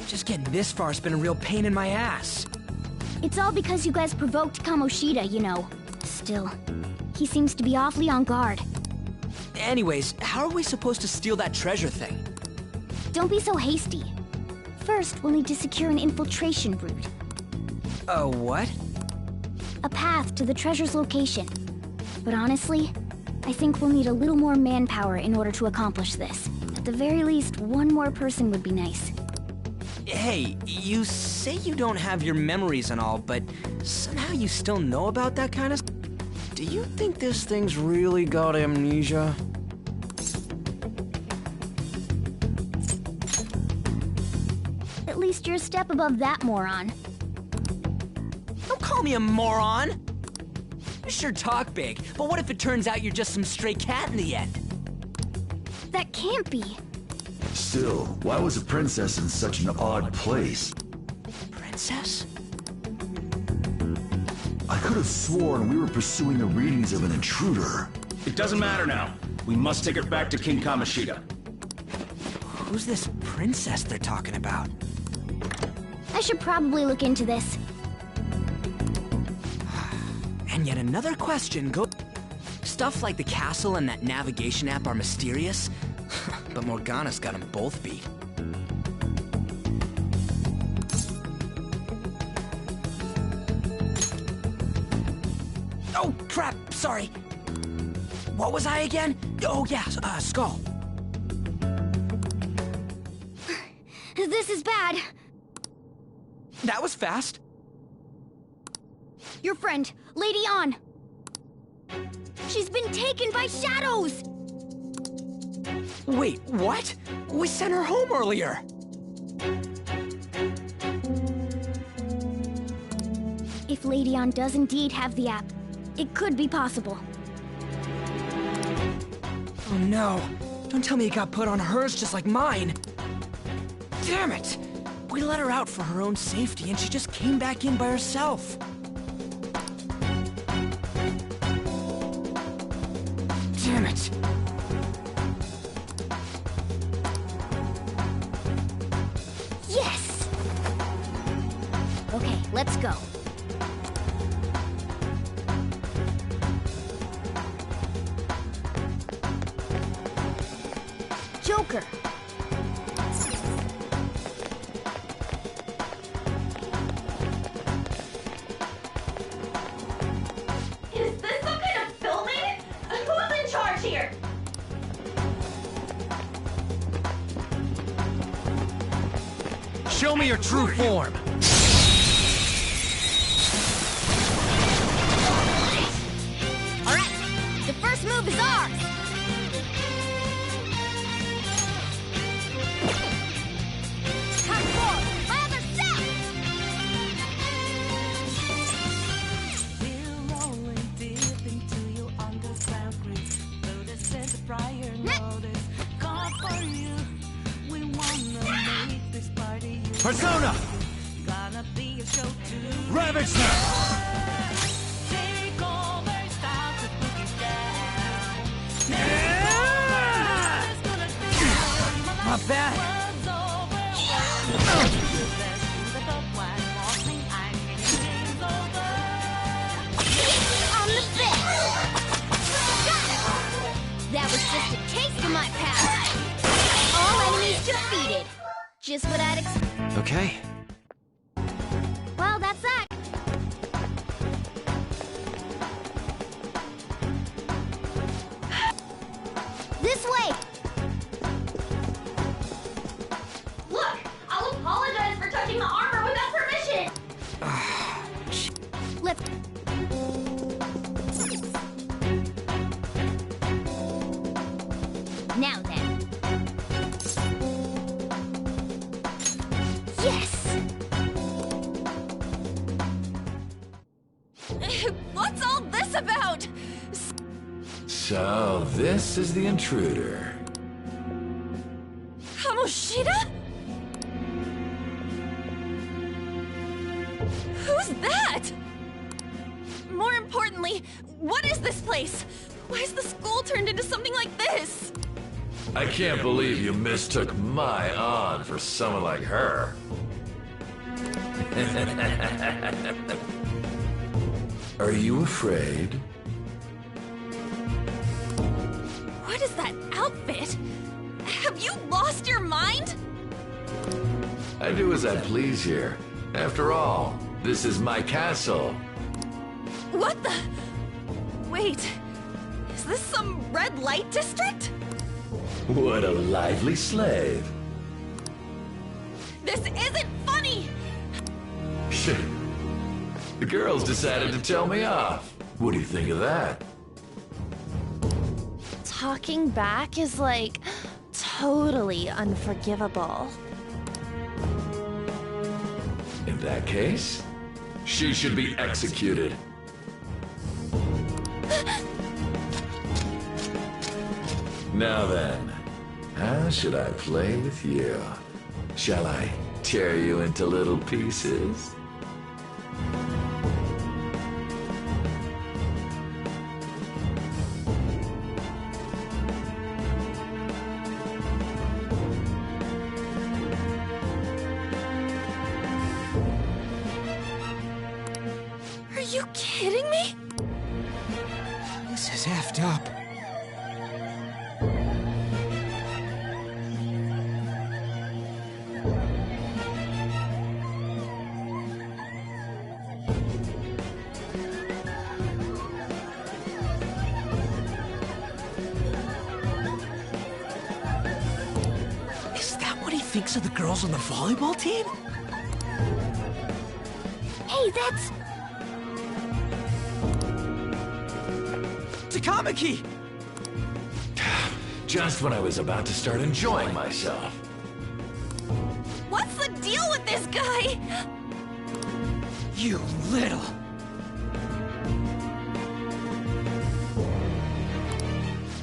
Just getting this far's been a real pain in my ass. It's all because you guys provoked Kamoshida, you know. Still, he seems to be awfully on guard. Anyways, how are we supposed to steal that treasure thing? Don't be so hasty. First, we'll need to secure an infiltration route. What? A path to the treasure's location. But honestly, I think we'll need a little more manpower in order to accomplish this. At the very least, one more person would be nice. Hey, you say you don't have your memories and all, but somehow you still know about that kind of stuff? Do you think this thing's really got amnesia? At least you're a step above that, moron. Don't call me a moron! You sure talk big, but what if it turns out you're just some stray cat in the end? That can't be. Still, why was a princess in such an odd place? Princess? I could have sworn we were pursuing the readings of an intruder. It doesn't matter now. We must take her back to King Kamoshida. Who's this princess they're talking about? I should probably look into this. And yet another question go... Stuff like the castle and that navigation app are mysterious, but Morgana's got them both beat. Oh, crap! Sorry! What was I again? Oh, yeah, Skull. This is bad. That was fast. Your friend, Lady On. She's been taken by shadows! Wait, what? We sent her home earlier. If Lady Ann does indeed have the app, it could be possible. Oh no. Don't tell me it got put on hers just like mine. Damn it! We let her out for her own safety and she just came back in by herself. Damn it! Yes! Okay, let's go. Joker! Is this some kind of filming? Who's in charge here? Show me your true form! Alright, the first move is ours! Come forward, my other self! We're rolling deep into your underground grave. Notice there's a prior notice. Come for you. We wanna make this party you. Persona! Gonna be a show too. Ravage them! Take over, start to boogie down. Not bad. On the fifth! Got it! That was just a taste of my power! All enemies defeated! Just what I'd expect. Okay. Well, that's that. This way! Look, I'll apologize for touching the armor without permission. Let's... Now then. Yes! What's all this about? So, this is the intruder. Kamoshida? Who's that? More importantly, what is this place? Why is the school turned into something like this? I can't believe you mistook my Ann for someone like her. Are you afraid? What is that outfit? Have you lost your mind? I do as I please here. After all, this is my castle. What the? Wait, is this some red light district? What a lively slave. This isn't funny! The girls decided to tell me off. What do you think of that? Talking back is like totally unforgivable. In that case, she should be executed. Now then, how should I play with you? Shall I tear you into little pieces? Are you kidding me? This is effed up. Is that what he thinks of the girls on the volleyball team? Hey, that's... Takamaki! Just when I was about to start enjoying myself. What's the deal with this guy? You little...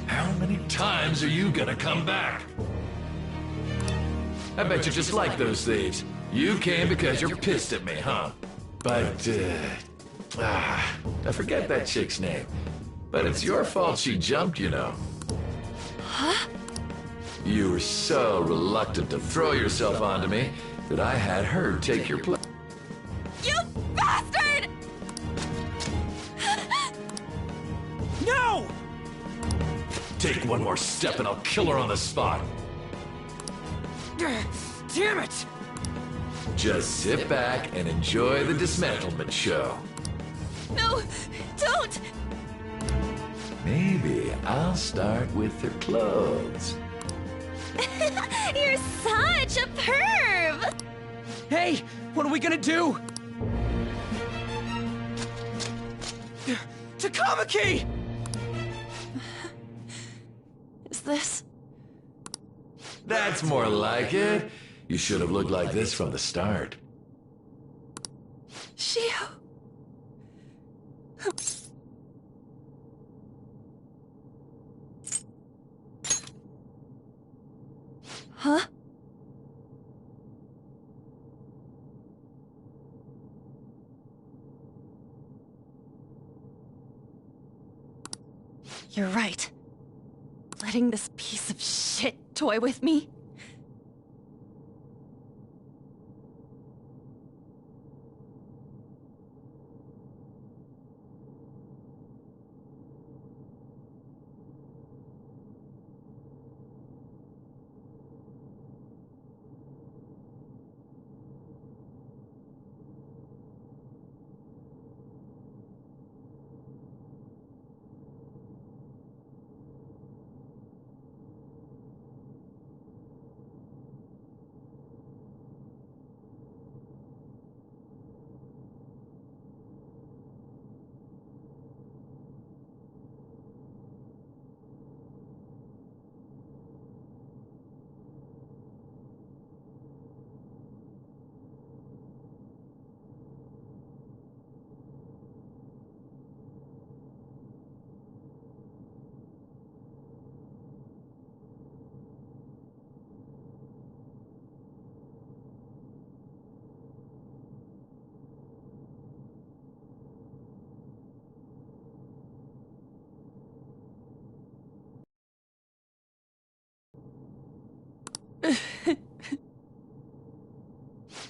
How many times are you gonna come back? I bet you just like those thieves. You came because you're pissed at me, huh? But, I forget that chick's name. But it's your fault she jumped, you know. Huh? You were so reluctant to throw yourself onto me that I had her take your place. You bastard! No! Take one more step and I'll kill her on the spot. Damn it! Just sit back and enjoy the dismantlement show. No, don't! Maybe I'll start with her clothes. You're such a perv! Hey, what are we gonna do? Takamaki! Is this... That's more like it. You should have looked like this from the start. Shio... Huh? You're right. Letting this piece of shit toy with me?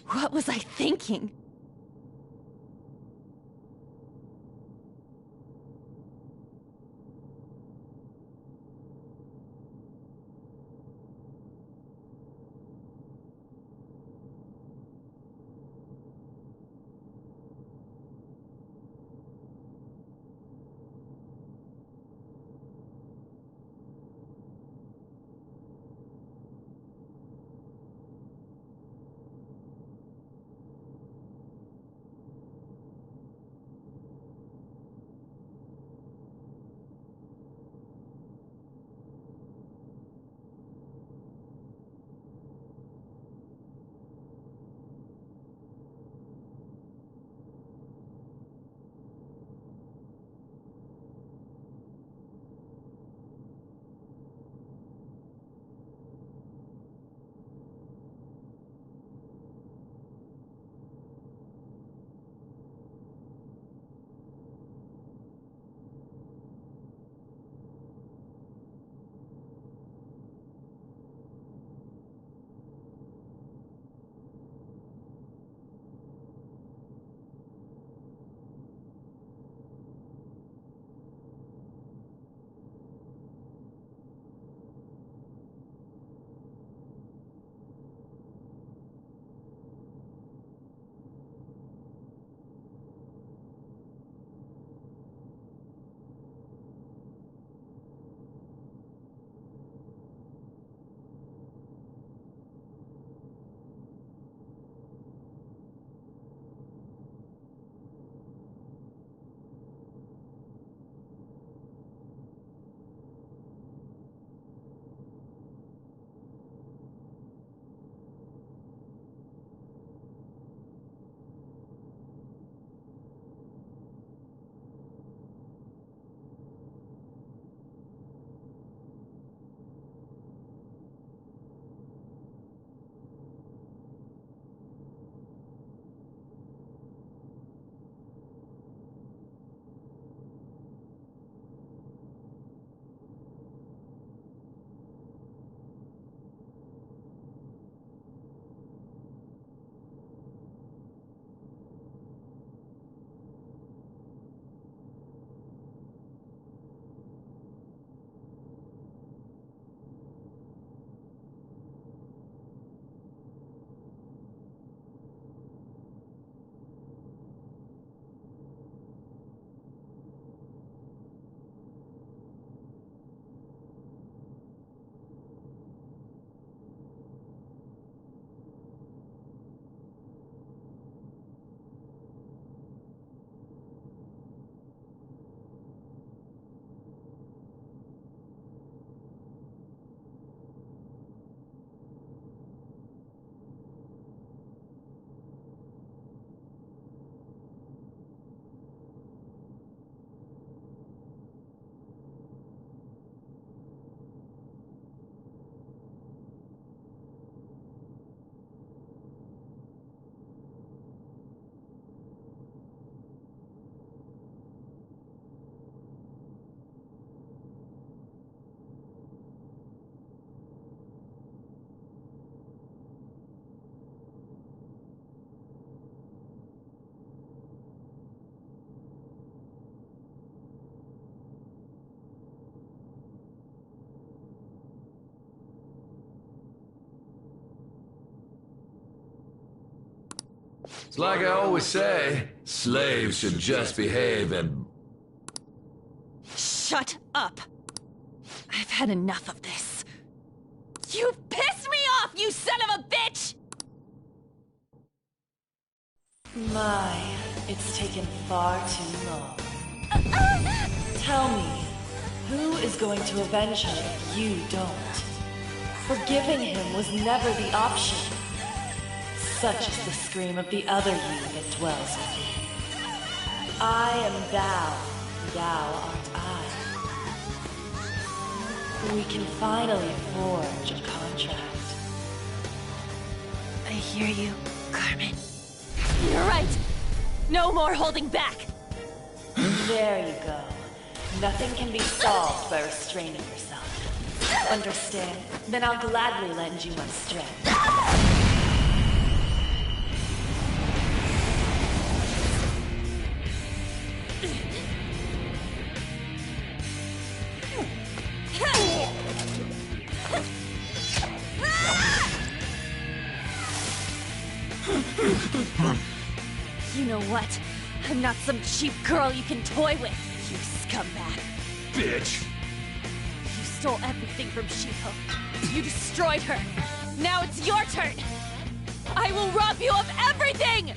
What was I thinking? It's like I always say, slaves should just behave and... Shut up! I've had enough of this. You pissed me off, you son of a bitch! My, it's taken far too long. Tell me, who is going to avenge her if you don't? Forgiving him was never the option. Such is the scream of the other you that dwells within. I am thou, thou art I. We can finally forge a contract. I hear you, Carmen. You're right. No more holding back. There you go. Nothing can be solved by restraining yourself. Understand? Then I'll gladly lend you my strength. You know what? I'm not some cheap girl you can toy with, you scumbag. Bitch! You stole everything from Shiho. You destroyed her. Now it's your turn. I will rob you of everything!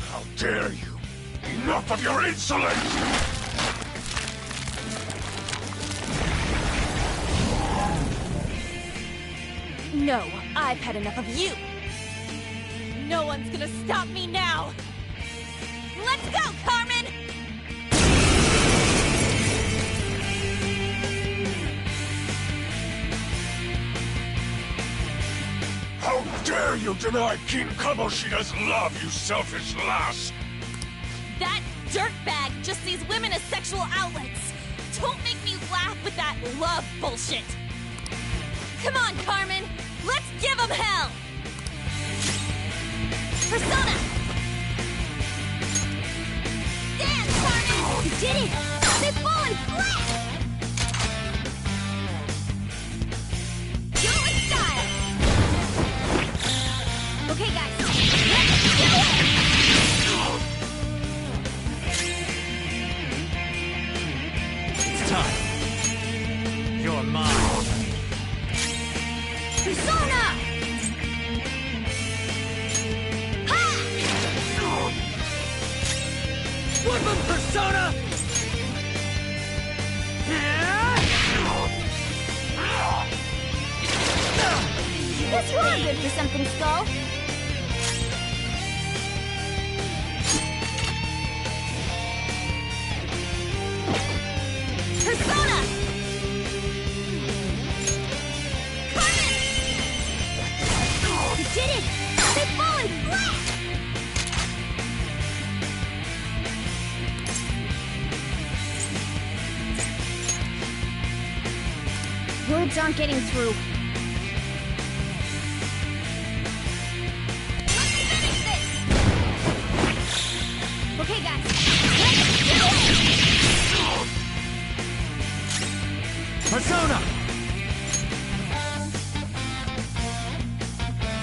How dare you! Enough of your insolence! No, I've had enough of you. No one's gonna stop me now. Let's go, Carmen! How dare you deny King Kamoshida's love, you selfish lass! That dirtbag just sees women as sexual outlets. Don't make me laugh with that love bullshit. Come on, Carmen. Let's give him hell! Persona! Dance, Carmen! You did it! They've fallen flat! Do it with style! Okay, guys. Let's do it! It's time. You're mine. Persona! Woodman Persona! Guess you're good for something, Skull. Persona! Carmen! You did it! They've fallen flat! Words aren't getting through. Let's finish this! Okay, guys. Let's do it! Persona!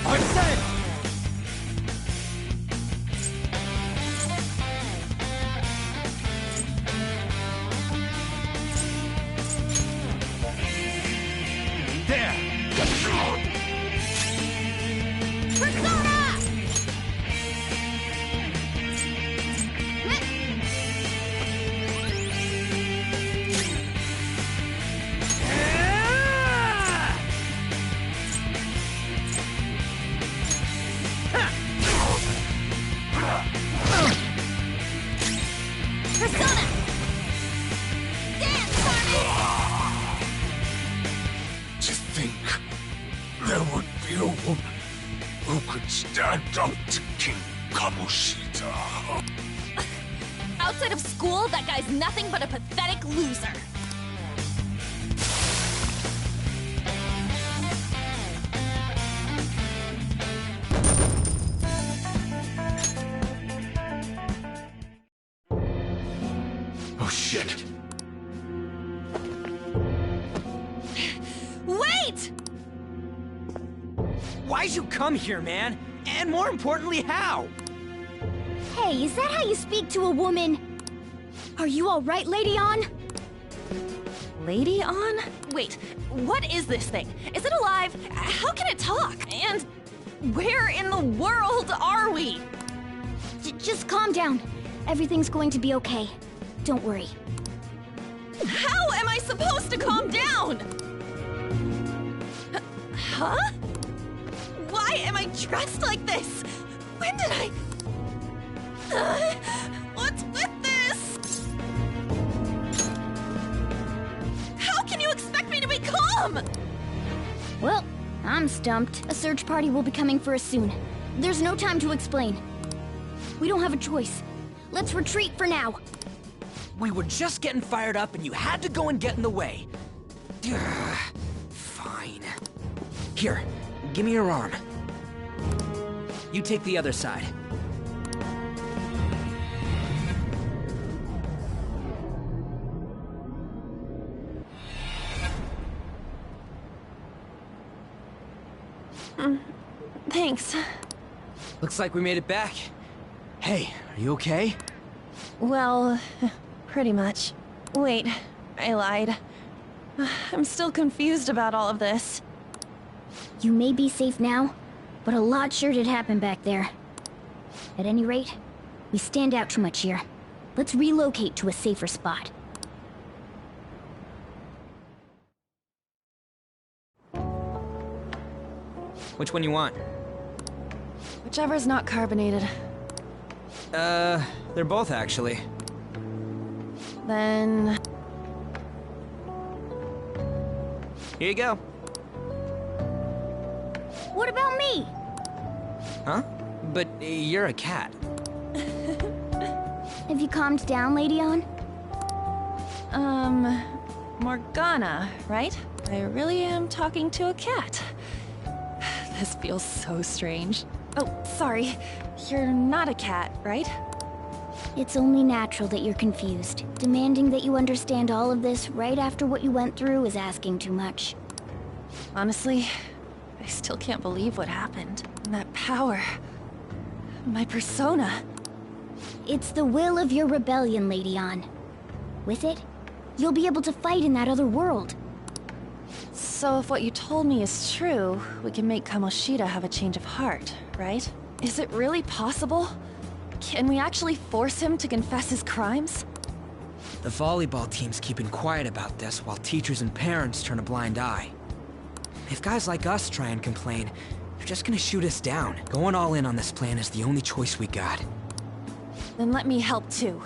I'm set! There! Persona! Persona! Dance, Carmen! To think there would be a woman who could stand up to King Kamoshida. Outside of school, that guy's nothing but a pathetic loser. Oh shit. Wait! Why'd you come here, man? And more importantly, how? Hey, is that how you speak to a woman? Are you alright, Lady On? Lady On? Wait, what is this thing? Is it alive? How can it talk? And where in the world are we? Just calm down. Everything's going to be okay. Don't worry. How am I supposed to calm down? Huh? Why am I dressed like this? When did I... what's with this? How can you expect me to be calm? Well, I'm stumped. A search party will be coming for us soon. There's no time to explain. We don't have a choice. Let's retreat for now. We were just getting fired up and you had to go and get in the way. Fine. Here, give me your arm. You take the other side. Thanks. Looks like we made it back. Hey, are you okay? Well, pretty much. Wait, I lied. I'm still confused about all of this. You may be safe now, but a lot sure did happen back there. At any rate, we stand out too much here. Let's relocate to a safer spot. Which one you want? Whichever's not carbonated. They're both actually. Then... Here you go. What about me? Huh? But you're a cat. Have you calmed down, Lady On? Morgana, right? I really am talking to a cat. This feels so strange. Oh, sorry. You're not a cat, right? It's only natural that you're confused. Demanding that you understand all of this right after what you went through is asking too much. Honestly, I still can't believe what happened. That power. My persona. It's the will of your rebellion, Lady On. With it, you'll be able to fight in that other world. So if what you told me is true, we can make Kamoshida have a change of heart, right? Is it really possible? Can we actually force him to confess his crimes? The volleyball team's keeping quiet about this while teachers and parents turn a blind eye. If guys like us try and complain, they're just gonna shoot us down. Going all in on this plan is the only choice we got. Then let me help too.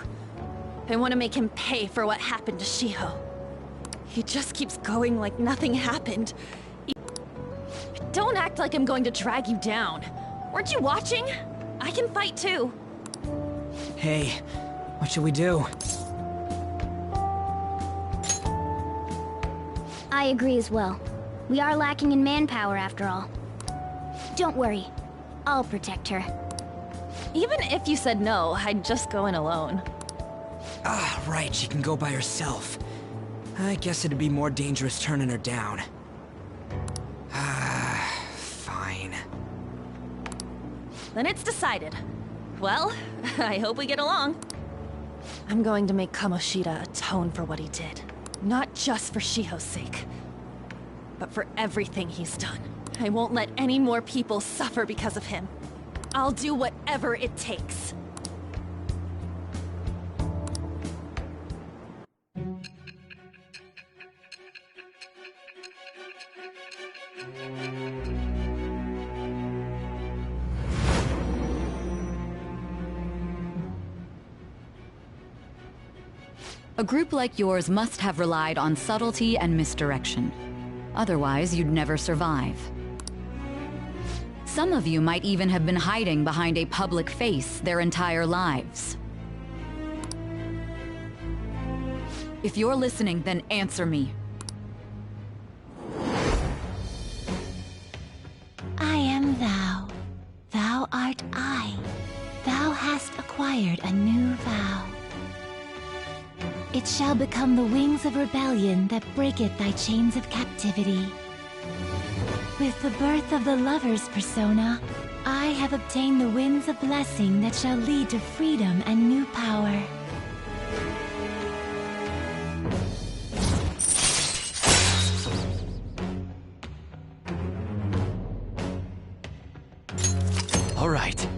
I want to make him pay for what happened to Shiho. He just keeps going like nothing happened. Don't act like I'm going to drag you down. Weren't you watching? I can fight too. Hey, what should we do? I agree as well. We are lacking in manpower after all. Don't worry. I'll protect her. Even if you said no, I'd just go in alone. Ah, right, she can go by herself. I guess it'd be more dangerous turning her down. Fine. Then it's decided. Well, I hope we get along. I'm going to make Kamoshida atone for what he did. Not just for Shiho's sake, but for everything he's done. I won't let any more people suffer because of him. I'll do whatever it takes. A group like yours must have relied on subtlety and misdirection. Otherwise, you'd never survive. Some of you might even have been hiding behind a public face their entire lives. If you're listening, then answer me. I am thou. Thou art I. Thou hast acquired a new vow. It shall become the wings of rebellion that breaketh thy chains of captivity. With the birth of the lover's persona, I have obtained the winds of blessing that shall lead to freedom and new power. All right.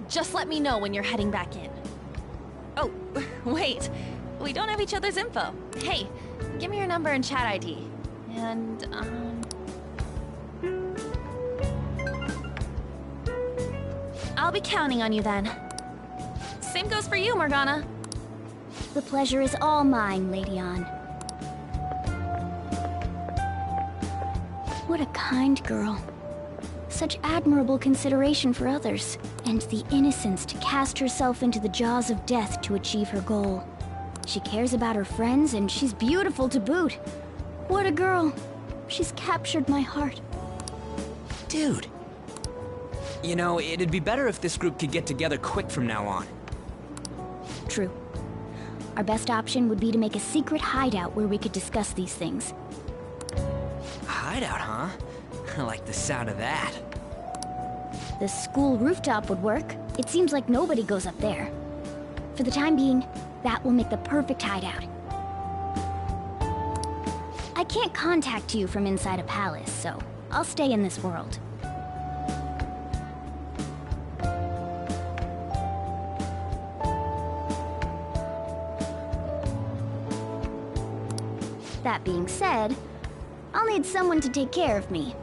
Just let me know when you're heading back in. Oh, wait. We don't have each other's info. Hey, give me your number and chat ID. And, I'll be counting on you then. Same goes for you, Morgana. The pleasure is all mine, Lady Ann. What a kind girl. Such admirable consideration for others, and the innocence to cast herself into the jaws of death to achieve her goal. She cares about her friends, and she's beautiful to boot. What a girl. She's captured my heart. Dude. You know, it'd be better if this group could get together quick from now on. True. Our best option would be to make a secret hideout where we could discuss these things. A hideout, huh? I like the sound of that. The school rooftop would work. It seems like nobody goes up there. For the time being, that will make the perfect hideout. I can't contact you from inside a palace, so I'll stay in this world. That being said, I'll need someone to take care of me.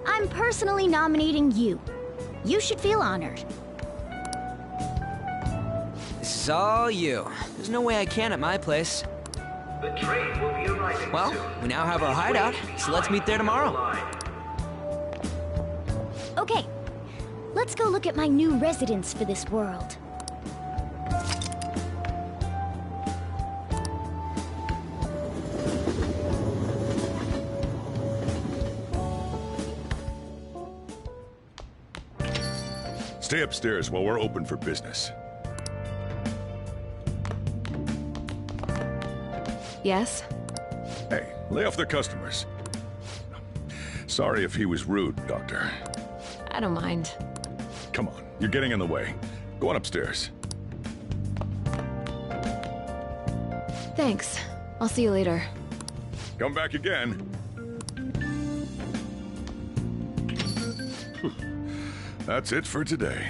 I'm personally nominating you. You should feel honored. This is all you. There's no way I can at my place. The train will be arriving Well, soon. we now have our hideout, so let's meet there tomorrow. Okay, let's go look at my new residence for this world. Stay upstairs while we're open for business. Yes? Hey, lay off the customers. Sorry if he was rude, Doctor. I don't mind. Come on, you're getting in the way. Go on upstairs. Thanks. I'll see you later. Come back again. That's it for today.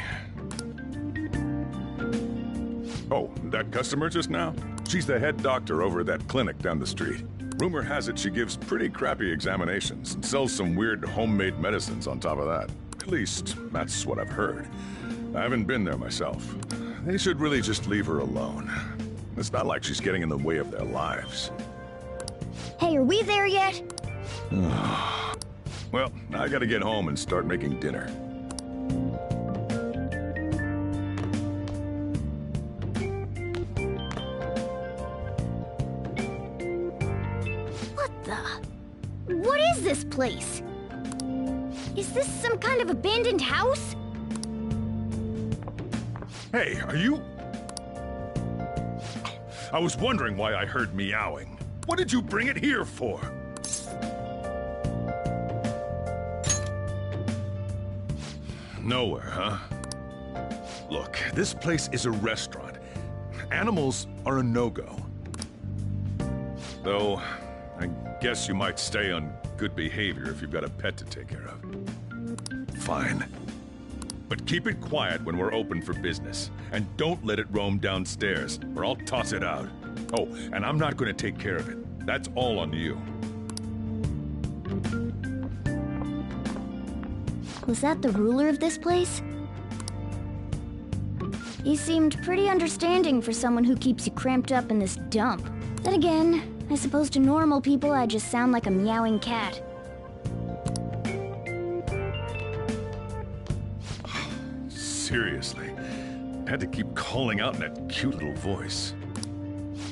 Oh, that customer just now? She's the head doctor over at that clinic down the street. Rumor has it she gives pretty crappy examinations and sells some weird homemade medicines on top of that. At least, that's what I've heard. I haven't been there myself. They should really just leave her alone. It's not like she's getting in the way of their lives. Hey, are we there yet? Well, I gotta get home and start making dinner. What is this place? Is this some kind of abandoned house? Hey, are you... I was wondering why I heard meowing. What did you bring it here for? Nowhere, huh? Look, this place is a restaurant. Animals are a no-go. Though, I guess you might stay on good behavior if you've got a pet to take care of. Fine. But keep it quiet when we're open for business. And don't let it roam downstairs, or I'll toss it out. Oh, and I'm not going to take care of it. That's all on you. Was that the ruler of this place? He seemed pretty understanding for someone who keeps you cramped up in this dump. Then again, I suppose to normal people I just sound like a meowing cat. Seriously, had to keep calling out in that cute little voice.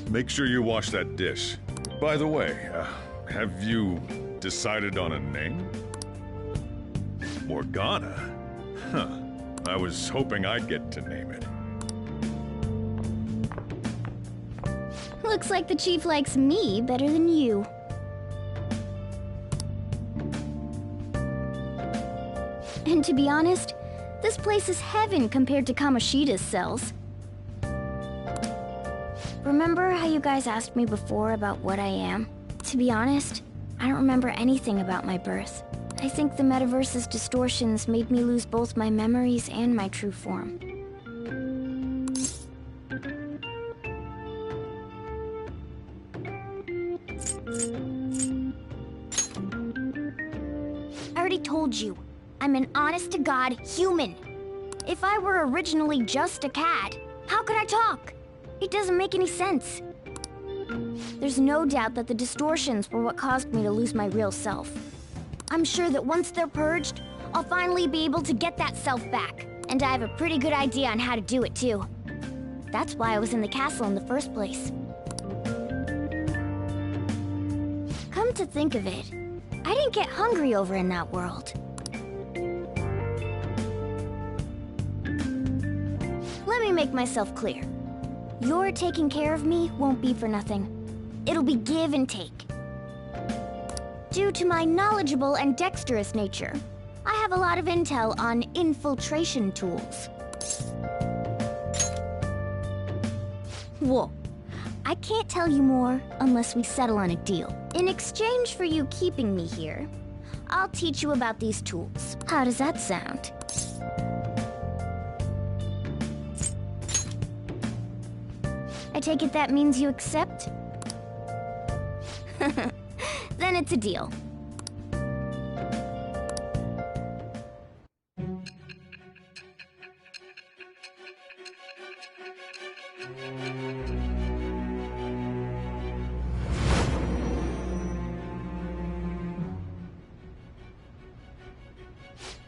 Make sure you wash that dish. By the way, have you decided on a name? Morgana? Huh. I was hoping I'd get to name it. Looks like the chief likes me better than you. And to be honest, this place is heaven compared to Kamoshida's cells. Remember how you guys asked me before about what I am? To be honest, I don't remember anything about my birth. I think the metaverse's distortions made me lose both my memories and my true form. I already told you, I'm an honest-to-God human. If I were originally just a cat, how could I talk? It doesn't make any sense. There's no doubt that the distortions were what caused me to lose my real self. I'm sure that once they're purged, I'll finally be able to get that self back. And I have a pretty good idea on how to do it, too. That's why I was in the castle in the first place. Come to think of it, I didn't get hungry over in that world. Let me make myself clear. Your taking care of me won't be for nothing. It'll be give and take. Due to my knowledgeable and dexterous nature, I have a lot of intel on infiltration tools. Whoa. I can't tell you more unless we settle on a deal. In exchange for you keeping me here, I'll teach you about these tools. How does that sound? I take it that means you accept? Then it's a deal.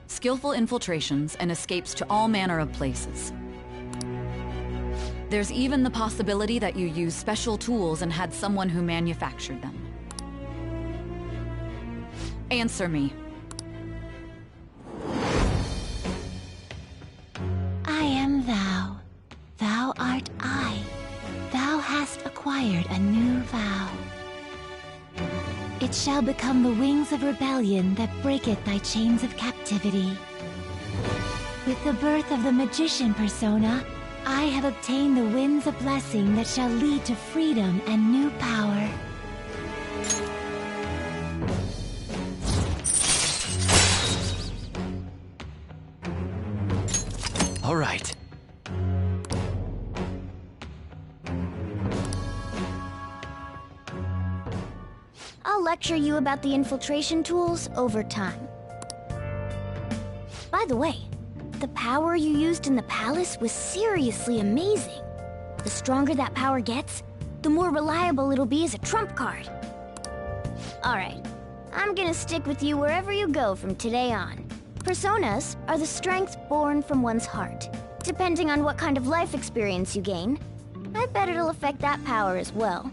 Skillful infiltrations and escapes to all manner of places. There's even the possibility that you used special tools and had someone who manufactured them. Answer me. I am thou. Thou art I. Thou hast acquired a new vow. It shall become the wings of rebellion that breaketh thy chains of captivity. With the birth of the magician persona, I have obtained the winds of blessing that shall lead to freedom and new power. All right. I'll lecture you about the infiltration tools over time. By the way, the power you used in the palace was seriously amazing. The stronger that power gets, the more reliable it'll be as a trump card. Alright, I'm gonna stick with you wherever you go from today on. Personas are the strength born from one's heart. Depending on what kind of life experience you gain, I bet it'll affect that power as well.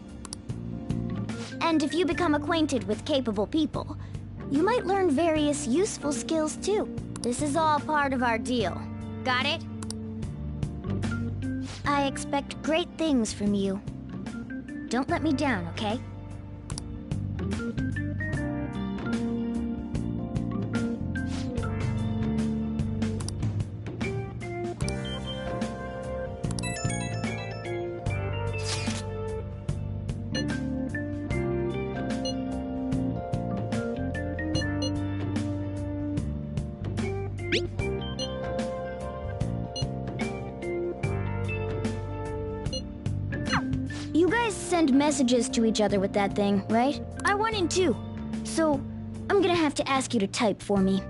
And if you become acquainted with capable people, you might learn various useful skills too. This is all part of our deal. Got it? I expect great things from you. Don't let me down, okay? You guys send messages to each other with that thing, right? I 1 and 2. So, I'm gonna have to ask you to type for me.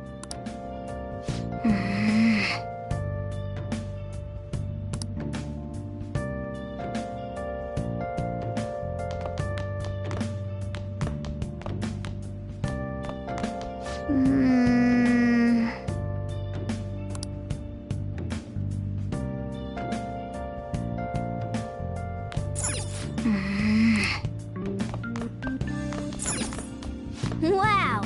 Wow!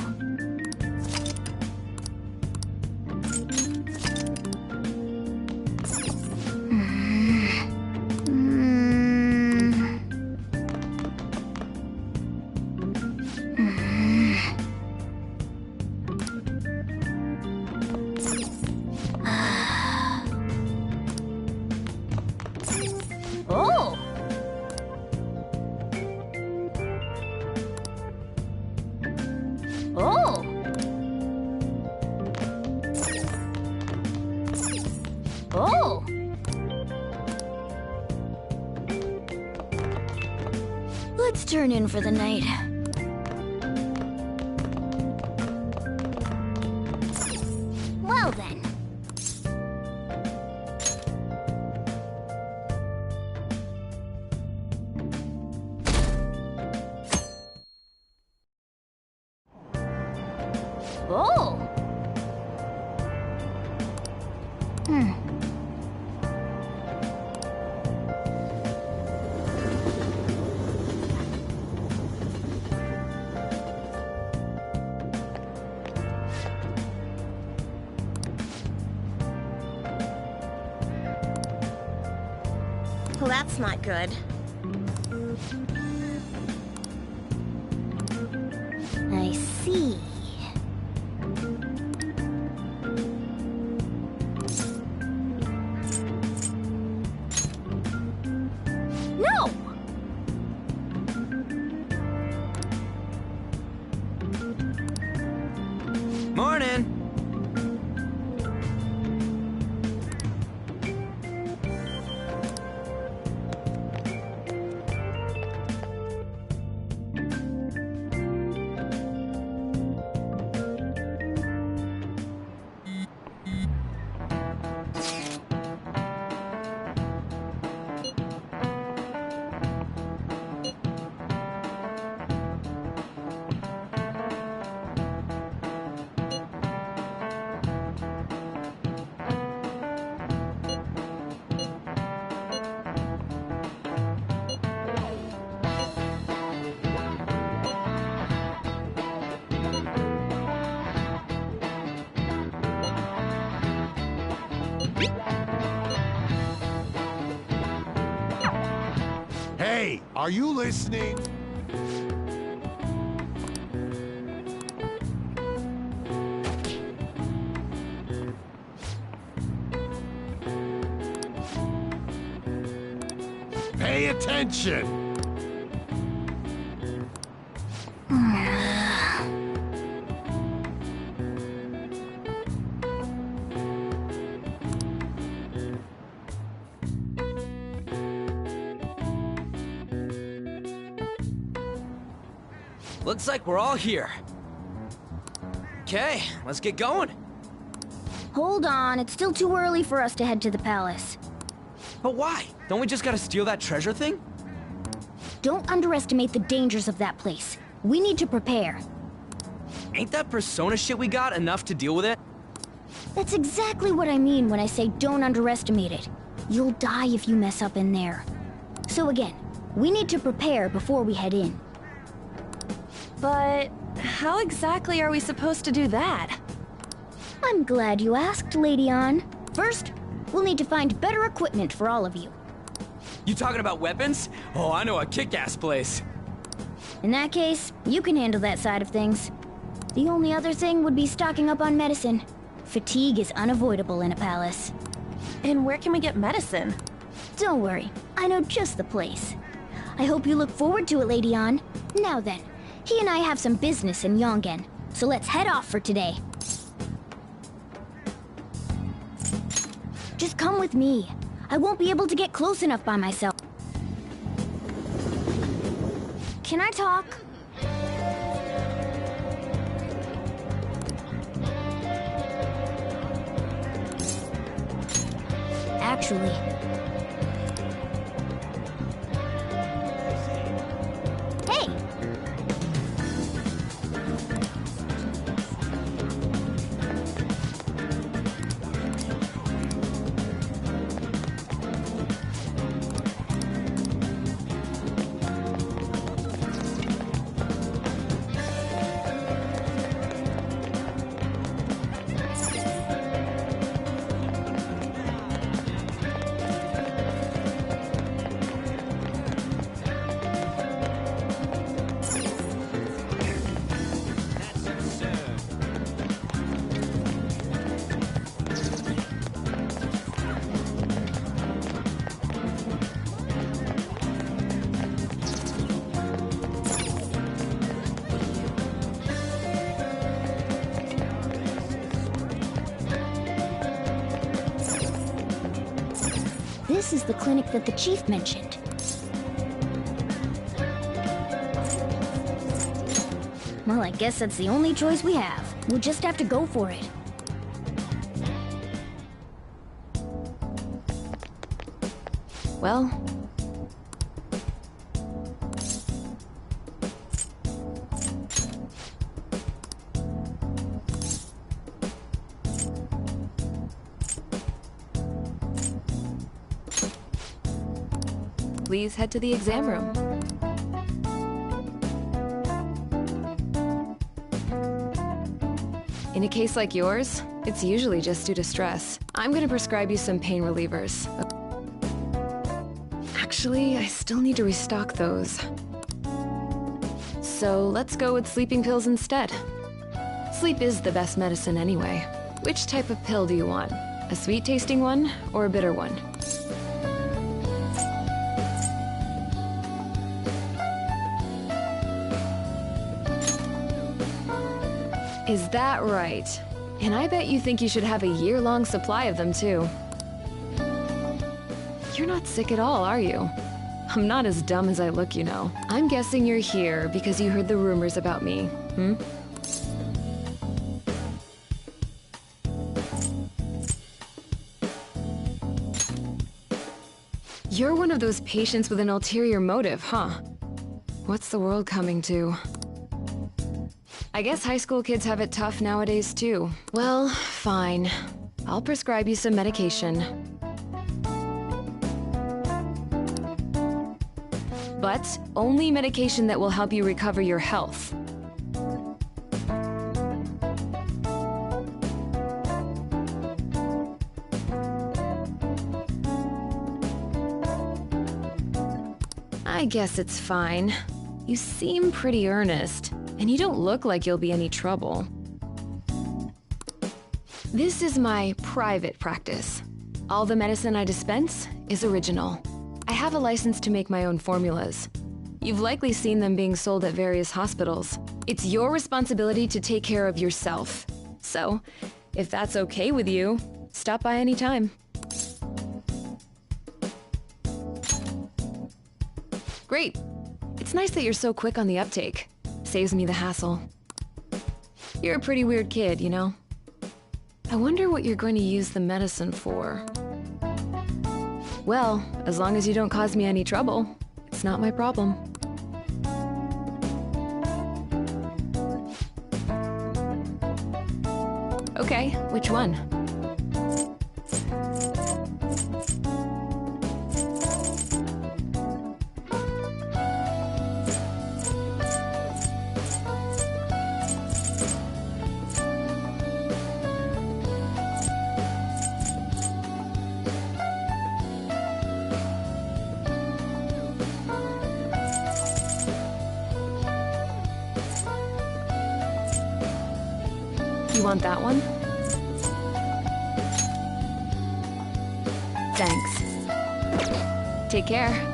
Oh! Oh! Let's turn in for the night. Well then. Oh! Well, that's not good. I see. No! Morning! Hey, are you listening? Pay attention! Looks like we're all here. Okay, let's get going. Hold on, it's still too early for us to head to the palace. But why? Don't we just gotta steal that treasure thing? Don't underestimate the dangers of that place. We need to prepare. Ain't that persona shit we got enough to deal with it? That's exactly what I mean when I say don't underestimate it. You'll die if you mess up in there. So again, we need to prepare before we head in. But how exactly are we supposed to do that? I'm glad you asked, Lady Ann. First, we'll need to find better equipment for all of you. You talking about weapons? Oh, I know a kick-ass place. In that case, you can handle that side of things. The only other thing would be stocking up on medicine. Fatigue is unavoidable in a palace. And where can we get medicine? Don't worry, I know just the place. I hope you look forward to it, Lady Ann. Now then, he and I have some business in Yongen, so let's head off for today. Just come with me. I won't be able to get close enough by myself. Can I talk? Actually... Hey! this is the clinic that the chief mentioned. Well, I guess that's the only choice we have. We'll just have to go for it. Well... Please head to the exam room. In a case like yours, it's usually just due to stress. I'm gonna prescribe you some pain relievers. Actually, I still need to restock those. So let's go with sleeping pills instead. Sleep is the best medicine anyway. Which type of pill do you want? A sweet-tasting one or a bitter one? Is that right? And I bet you think you should have a year-long supply of them, too. You're not sick at all, are you? I'm not as dumb as I look, you know. I'm guessing you're here because you heard the rumors about me, hmm? You're one of those patients with an ulterior motive, huh? What's the world coming to? I guess high school kids have it tough nowadays, too. Well, fine. I'll prescribe you some medication. But only medication that will help you recover your health. I guess it's fine. You seem pretty earnest. And you don't look like you'll be any trouble. This is my private practice. All the medicine I dispense is original. I have a license to make my own formulas. You've likely seen them being sold at various hospitals. It's your responsibility to take care of yourself. So, if that's okay with you, stop by any time. Great. It's nice that you're so quick on the uptake. Saves me the hassle. You're a pretty weird kid, you know? I wonder what you're going to use the medicine for. Well, as long as you don't cause me any trouble, it's not my problem. Okay, which one? You want that one? Thanks. Take care.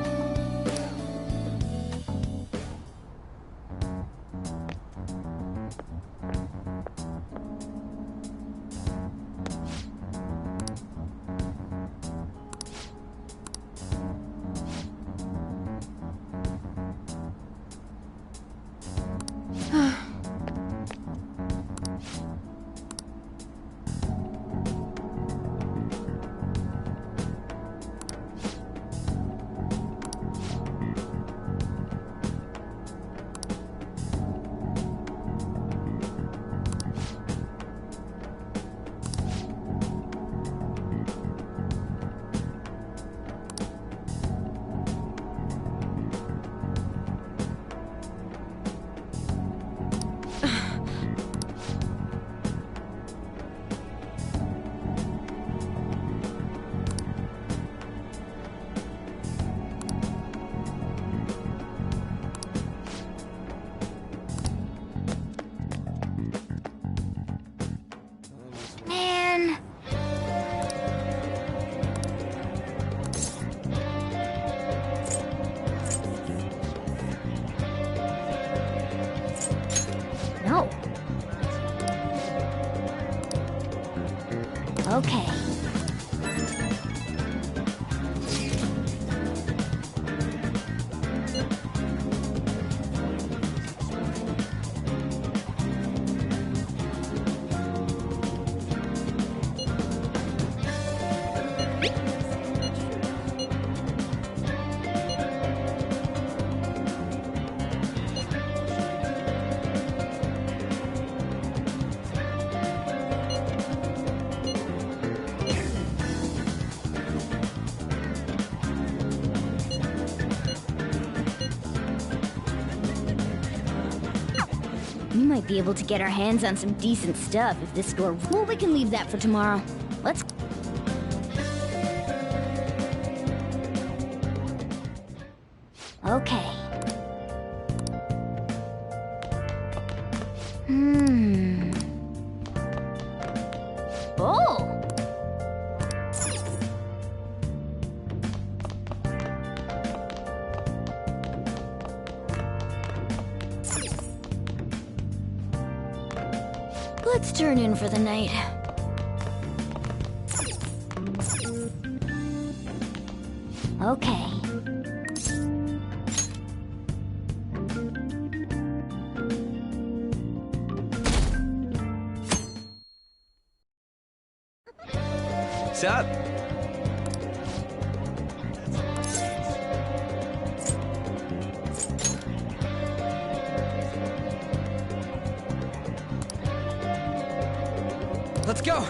Okay. We might be able to get our hands on some decent stuff if this store... Well, we can leave that for tomorrow. Let's... Okay. Oh! Let's turn in for the night. Okay. What's up? Let's go!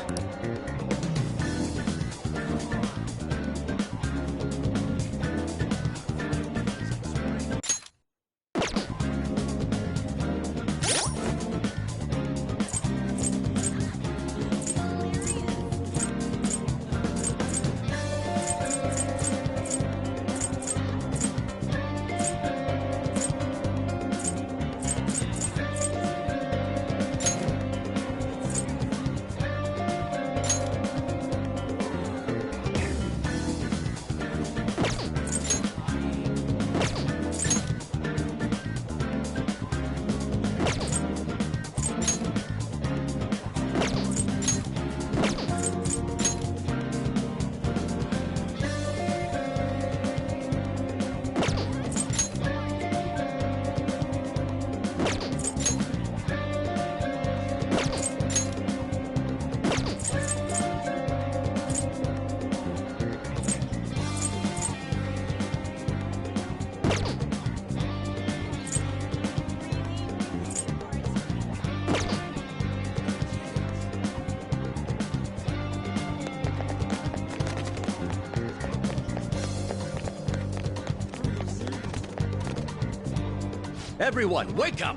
Everyone, wake up!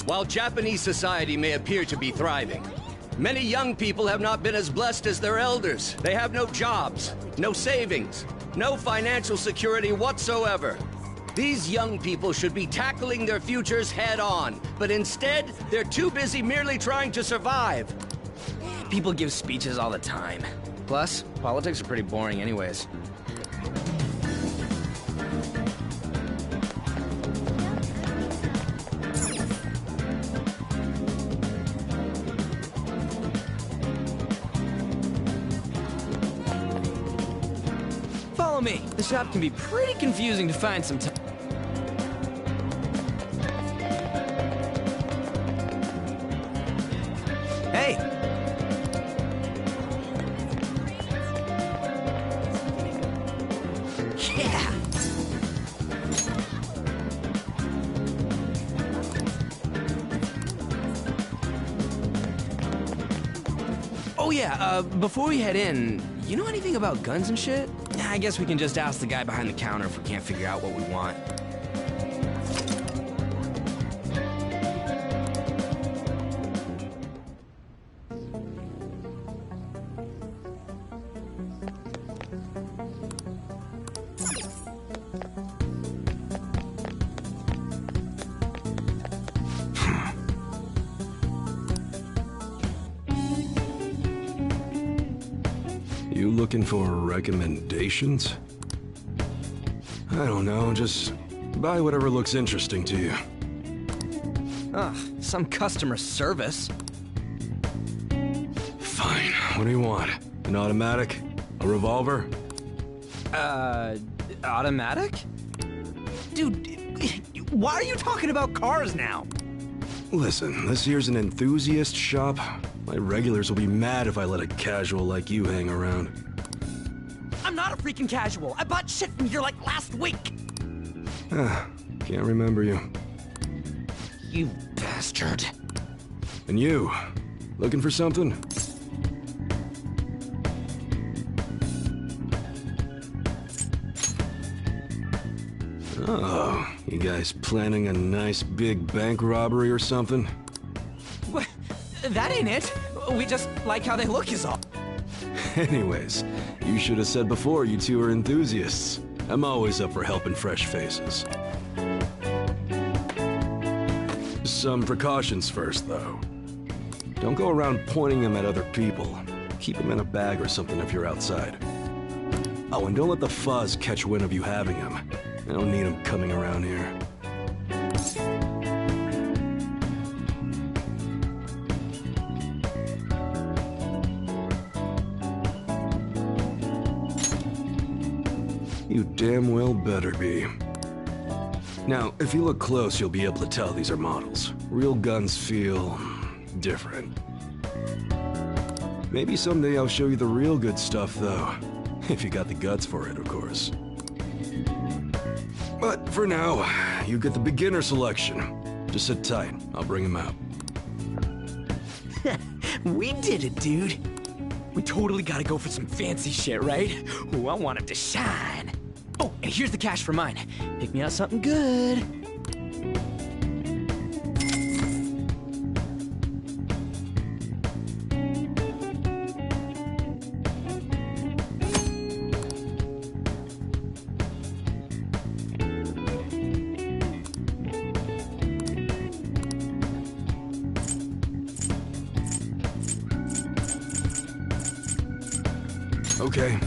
While Japanese society may appear to be thriving, many young people have not been as blessed as their elders. They have no jobs, no savings, no financial security whatsoever. These young people should be tackling their futures head-on, but instead, they're too busy merely trying to survive. People give speeches all the time. Plus, politics are pretty boring anyways. Follow me. The shop can be pretty confusing to find sometimes. Hey! Yeah! Oh yeah, before we head in, you know anything about guns and shit? I guess we can just ask the guy behind the counter if we can't figure out what we want. You looking for recommendations? I don't know, just buy whatever looks interesting to you. Ugh, some customer service. Fine, what do you want? An automatic? A revolver? Automatic? Dude, why are you talking about cars now? Listen, this here's an enthusiast shop. My regulars will be mad if I let a casual like you hang around. I'm not a freaking casual. I bought shit from here like last week. Can't remember you. You bastard. And you, looking for something? Oh, You guys planning a nice big bank robbery or something? What? That ain't it. We just like how they look is all. Anyways, you should have said before you two are enthusiasts. I'm always up for helping fresh faces. Some precautions first, though. Don't go around pointing them at other people. Keep them in a bag or something if you're outside. Oh, and don't let the fuzz catch wind of you having them. I don't need them coming around here. You damn well better be. Now, if you look close, you'll be able to tell these are models. Real guns feel different. Maybe someday I'll show you the real good stuff, though. If you got the guts for it, of course. But for now, you get the beginner selection. Just sit tight. I'll bring him out. We did it, dude. We totally gotta go for some fancy shit, right? Ooh, I want him to shine. Oh, and here's the cash for mine. Pick me out something good. Okay.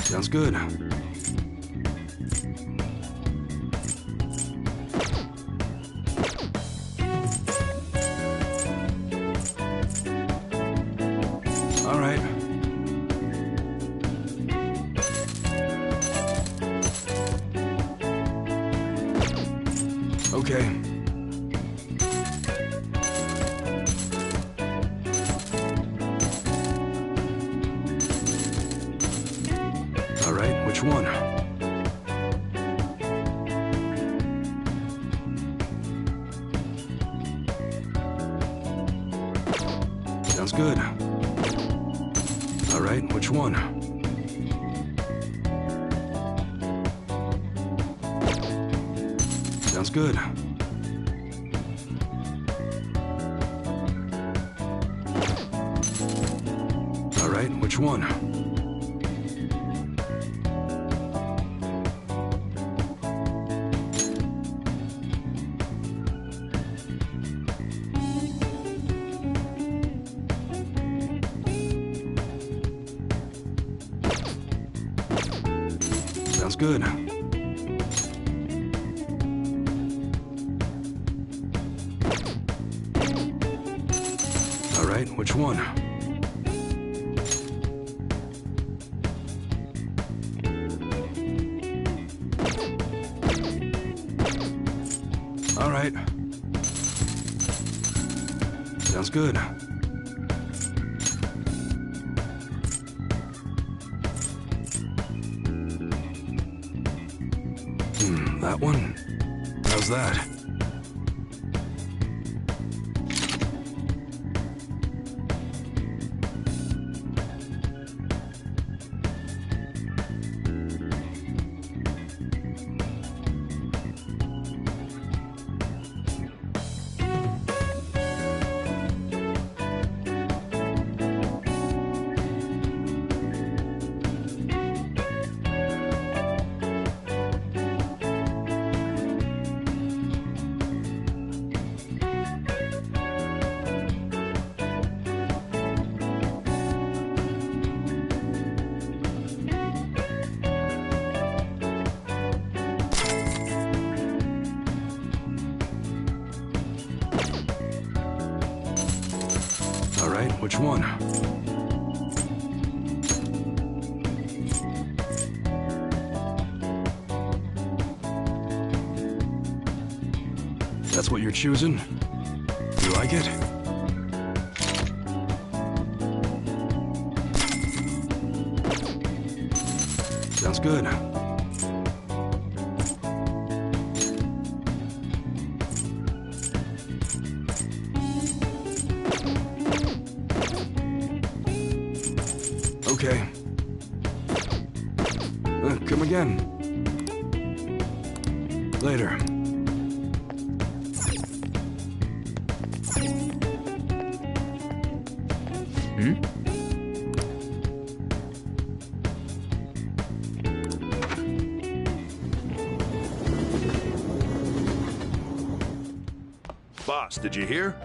Sounds good. All right. Okay. All right, which one? Sounds good. All right, which one? Sounds good. All right, which one? Sounds good. All right, which one? All right. Sounds good. That one? How's that? All right, which one? That's what you're choosing? You like it? Sounds good. Okay. Come again. Later. Hmm? Boss, did you hear?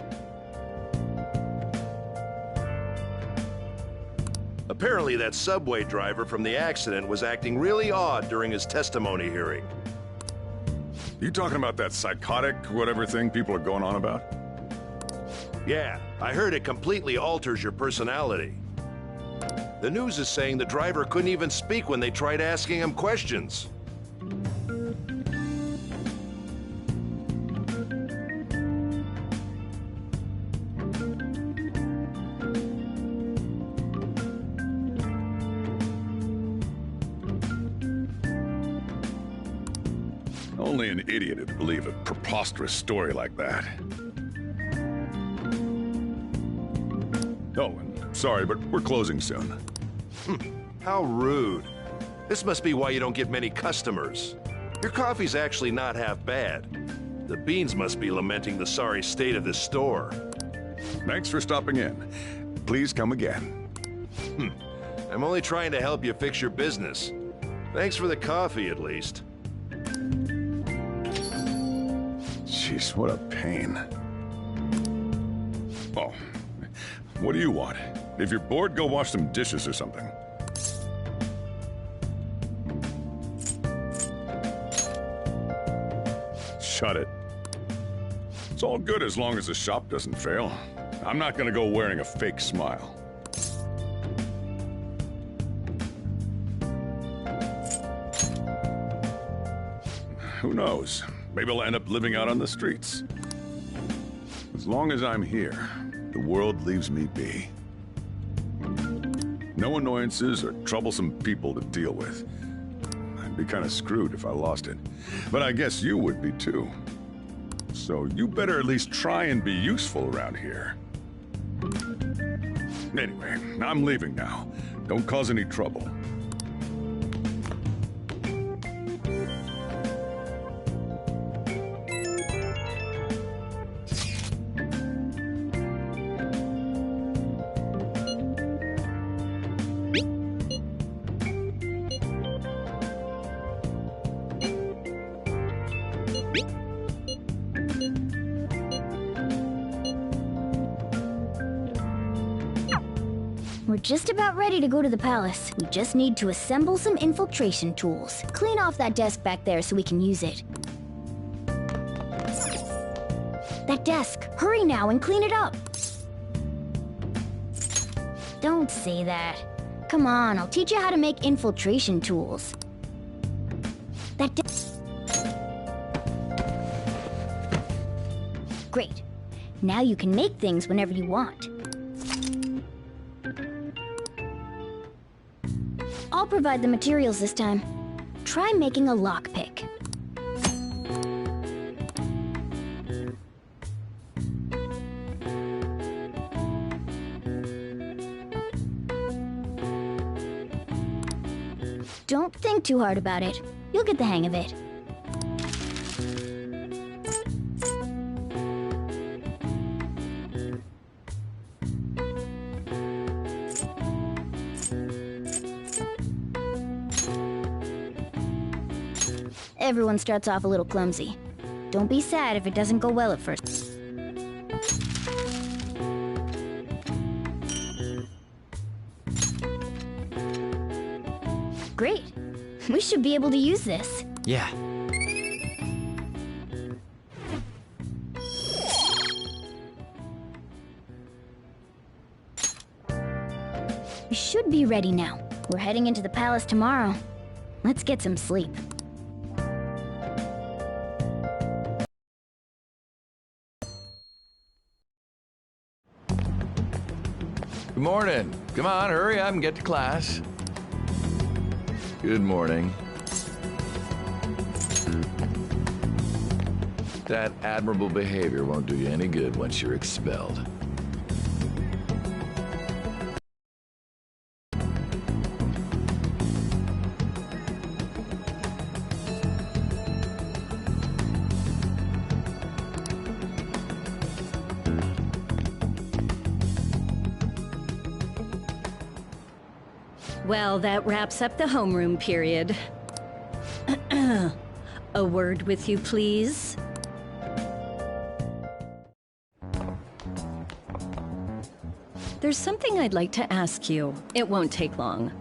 Apparently that subway driver from the accident was acting really odd during his testimony hearing. You talking about that psychotic whatever thing people are going on about? Yeah, I heard it completely alters your personality. The news is saying the driver couldn't even speak when they tried asking him questions. Only an idiot would believe a preposterous story like that. Oh, and sorry, but we're closing soon. How rude. This must be why you don't get many customers. Your coffee's actually not half bad. The beans must be lamenting the sorry state of this store. Thanks for stopping in. Please come again. I'm only trying to help you fix your business. Thanks for the coffee, at least. Jeez, what a pain. Oh, what do you want? If you're bored, go wash some dishes or something. Shut it. It's all good as long as the shop doesn't fail. I'm not gonna go wearing a fake smile. Who knows? Maybe I'll end up living out on the streets. As long as I'm here, the world leaves me be. No annoyances or troublesome people to deal with. I'd be kind of screwed if I lost it. But I guess you would be too. So you better at least try and be useful around here. Anyway, I'm leaving now. Don't cause any trouble. We're just about ready to go to the palace. We just need to assemble some infiltration tools. Clean off that desk back there so we can use it. That desk! Hurry now and clean it up! Don't say that. Come on, I'll teach you how to make infiltration tools. That Great. Now you can make things whenever you want. I'll provide the materials this time. Try making a lockpick. Don't think too hard about it. You'll get the hang of it. Everyone starts off a little clumsy. Don't be sad if it doesn't go well at first. Great. We should be able to use this. Yeah. We should be ready now. We're heading into the palace tomorrow. Let's get some sleep. Good morning. Come on, hurry up and get to class. Good morning. That admirable behavior won't do you any good once you're expelled. Well, that wraps up the homeroom period. A word with you, please? There's something I'd like to ask you. It won't take long.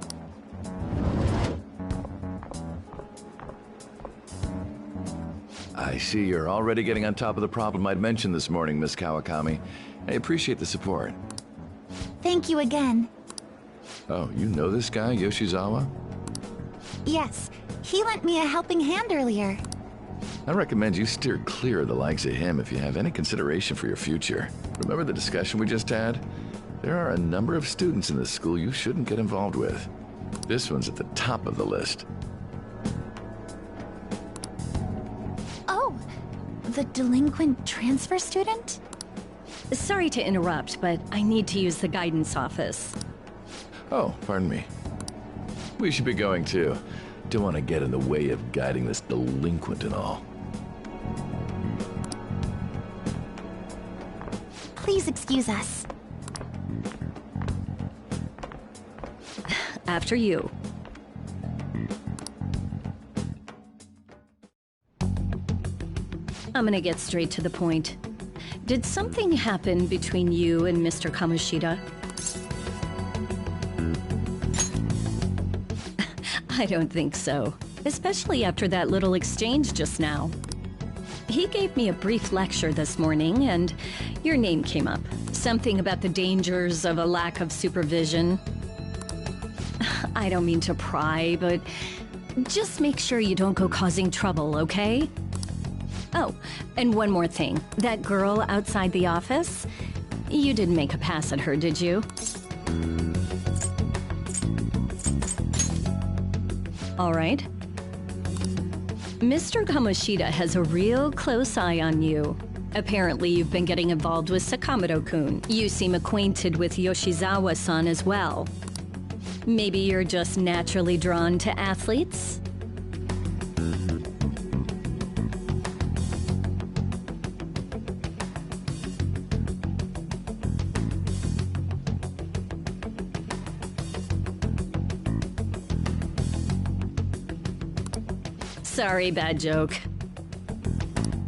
I see you're already getting on top of the problem I'd mentioned this morning, Miss Kawakami. I appreciate the support. Thank you again. Oh, you know this guy, Yoshizawa? Yes, he lent me a helping hand earlier. I recommend you steer clear of the likes of him if you have any consideration for your future. Remember the discussion we just had? There are a number of students in this school you shouldn't get involved with. This one's at the top of the list. Oh, the delinquent transfer student? Sorry to interrupt, but I need to use the guidance office. Oh, pardon me. We should be going too. Don't want to get in the way of guiding this delinquent and all. Please excuse us. After you. I'm gonna get straight to the point. Did something happen between you and Mr. Kamoshida? I don't think so, especially after that little exchange just now. He gave me a brief lecture this morning, and your name came up. Something about the dangers of a lack of supervision. I don't mean to pry, but just make sure you don't go causing trouble, okay? Oh, and one more thing. That girl outside the office? You didn't make a pass at her, did you? All right. Mr. Kamoshida has a real close eye on you. Apparently, you've been getting involved with Sakamoto-kun. You seem acquainted with Yoshizawa-san as well. Maybe you're just naturally drawn to athletes? Sorry, bad joke.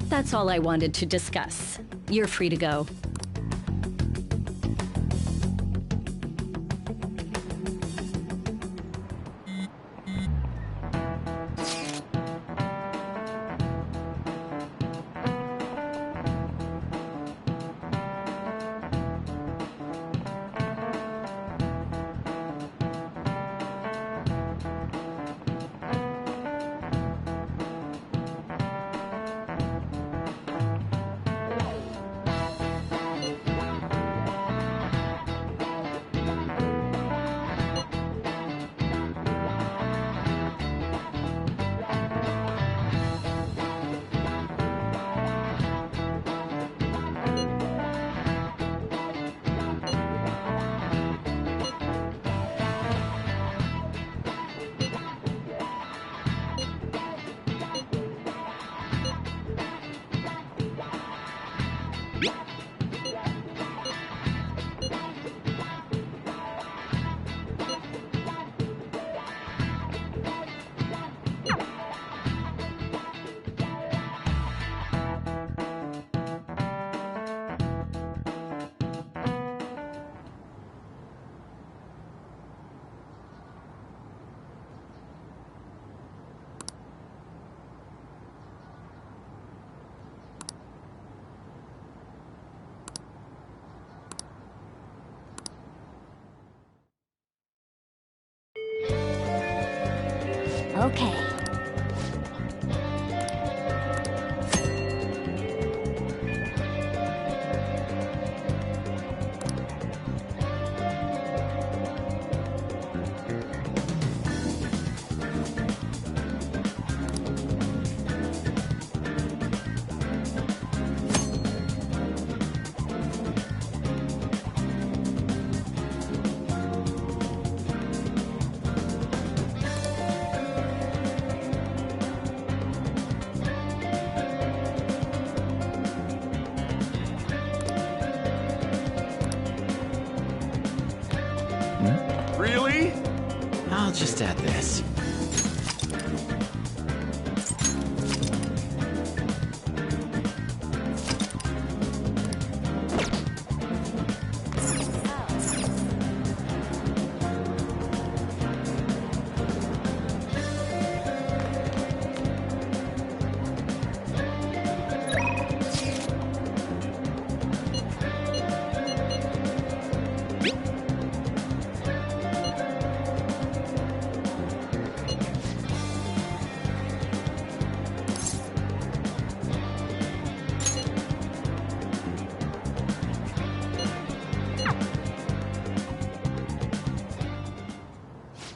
That's all I wanted to discuss. You're free to go. I'll just add this.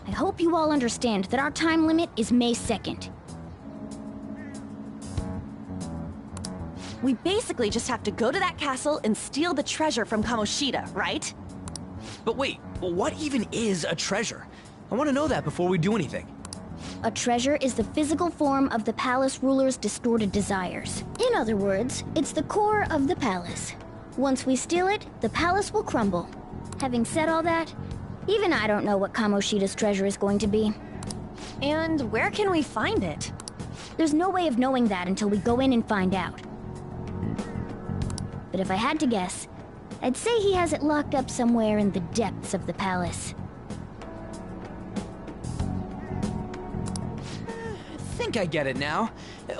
I hope you all understand that our time limit is May 2nd. We basically just have to go to that castle and steal the treasure from Kamoshida, right? But wait, what even is a treasure? I want to know that before we do anything. A treasure is the physical form of the palace ruler's distorted desires. In other words, it's the core of the palace. Once we steal it, the palace will crumble. Having said all that, even I don't know what Kamoshida's treasure is going to be. And where can we find it? There's no way of knowing that until we go in and find out. But if I had to guess, I'd say he has it locked up somewhere in the depths of the palace. I think I get it now.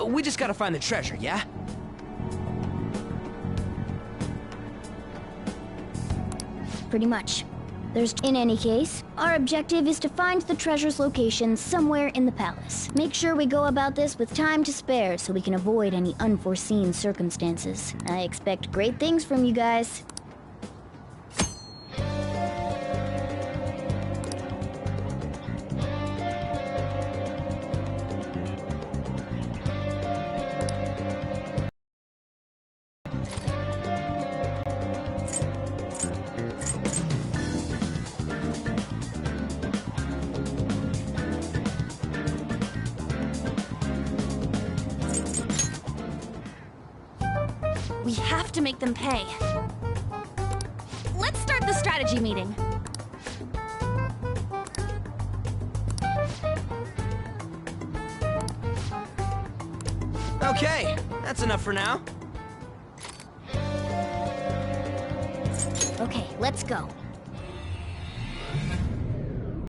We just gotta find the treasure, yeah? Pretty much. In any case, our objective is to find the treasure's location somewhere in the palace. Make sure we go about this with time to spare so we can avoid any unforeseen circumstances. I expect great things from you guys. We have to make them pay. Let's start the strategy meeting. Okay, that's enough for now. Okay, let's go.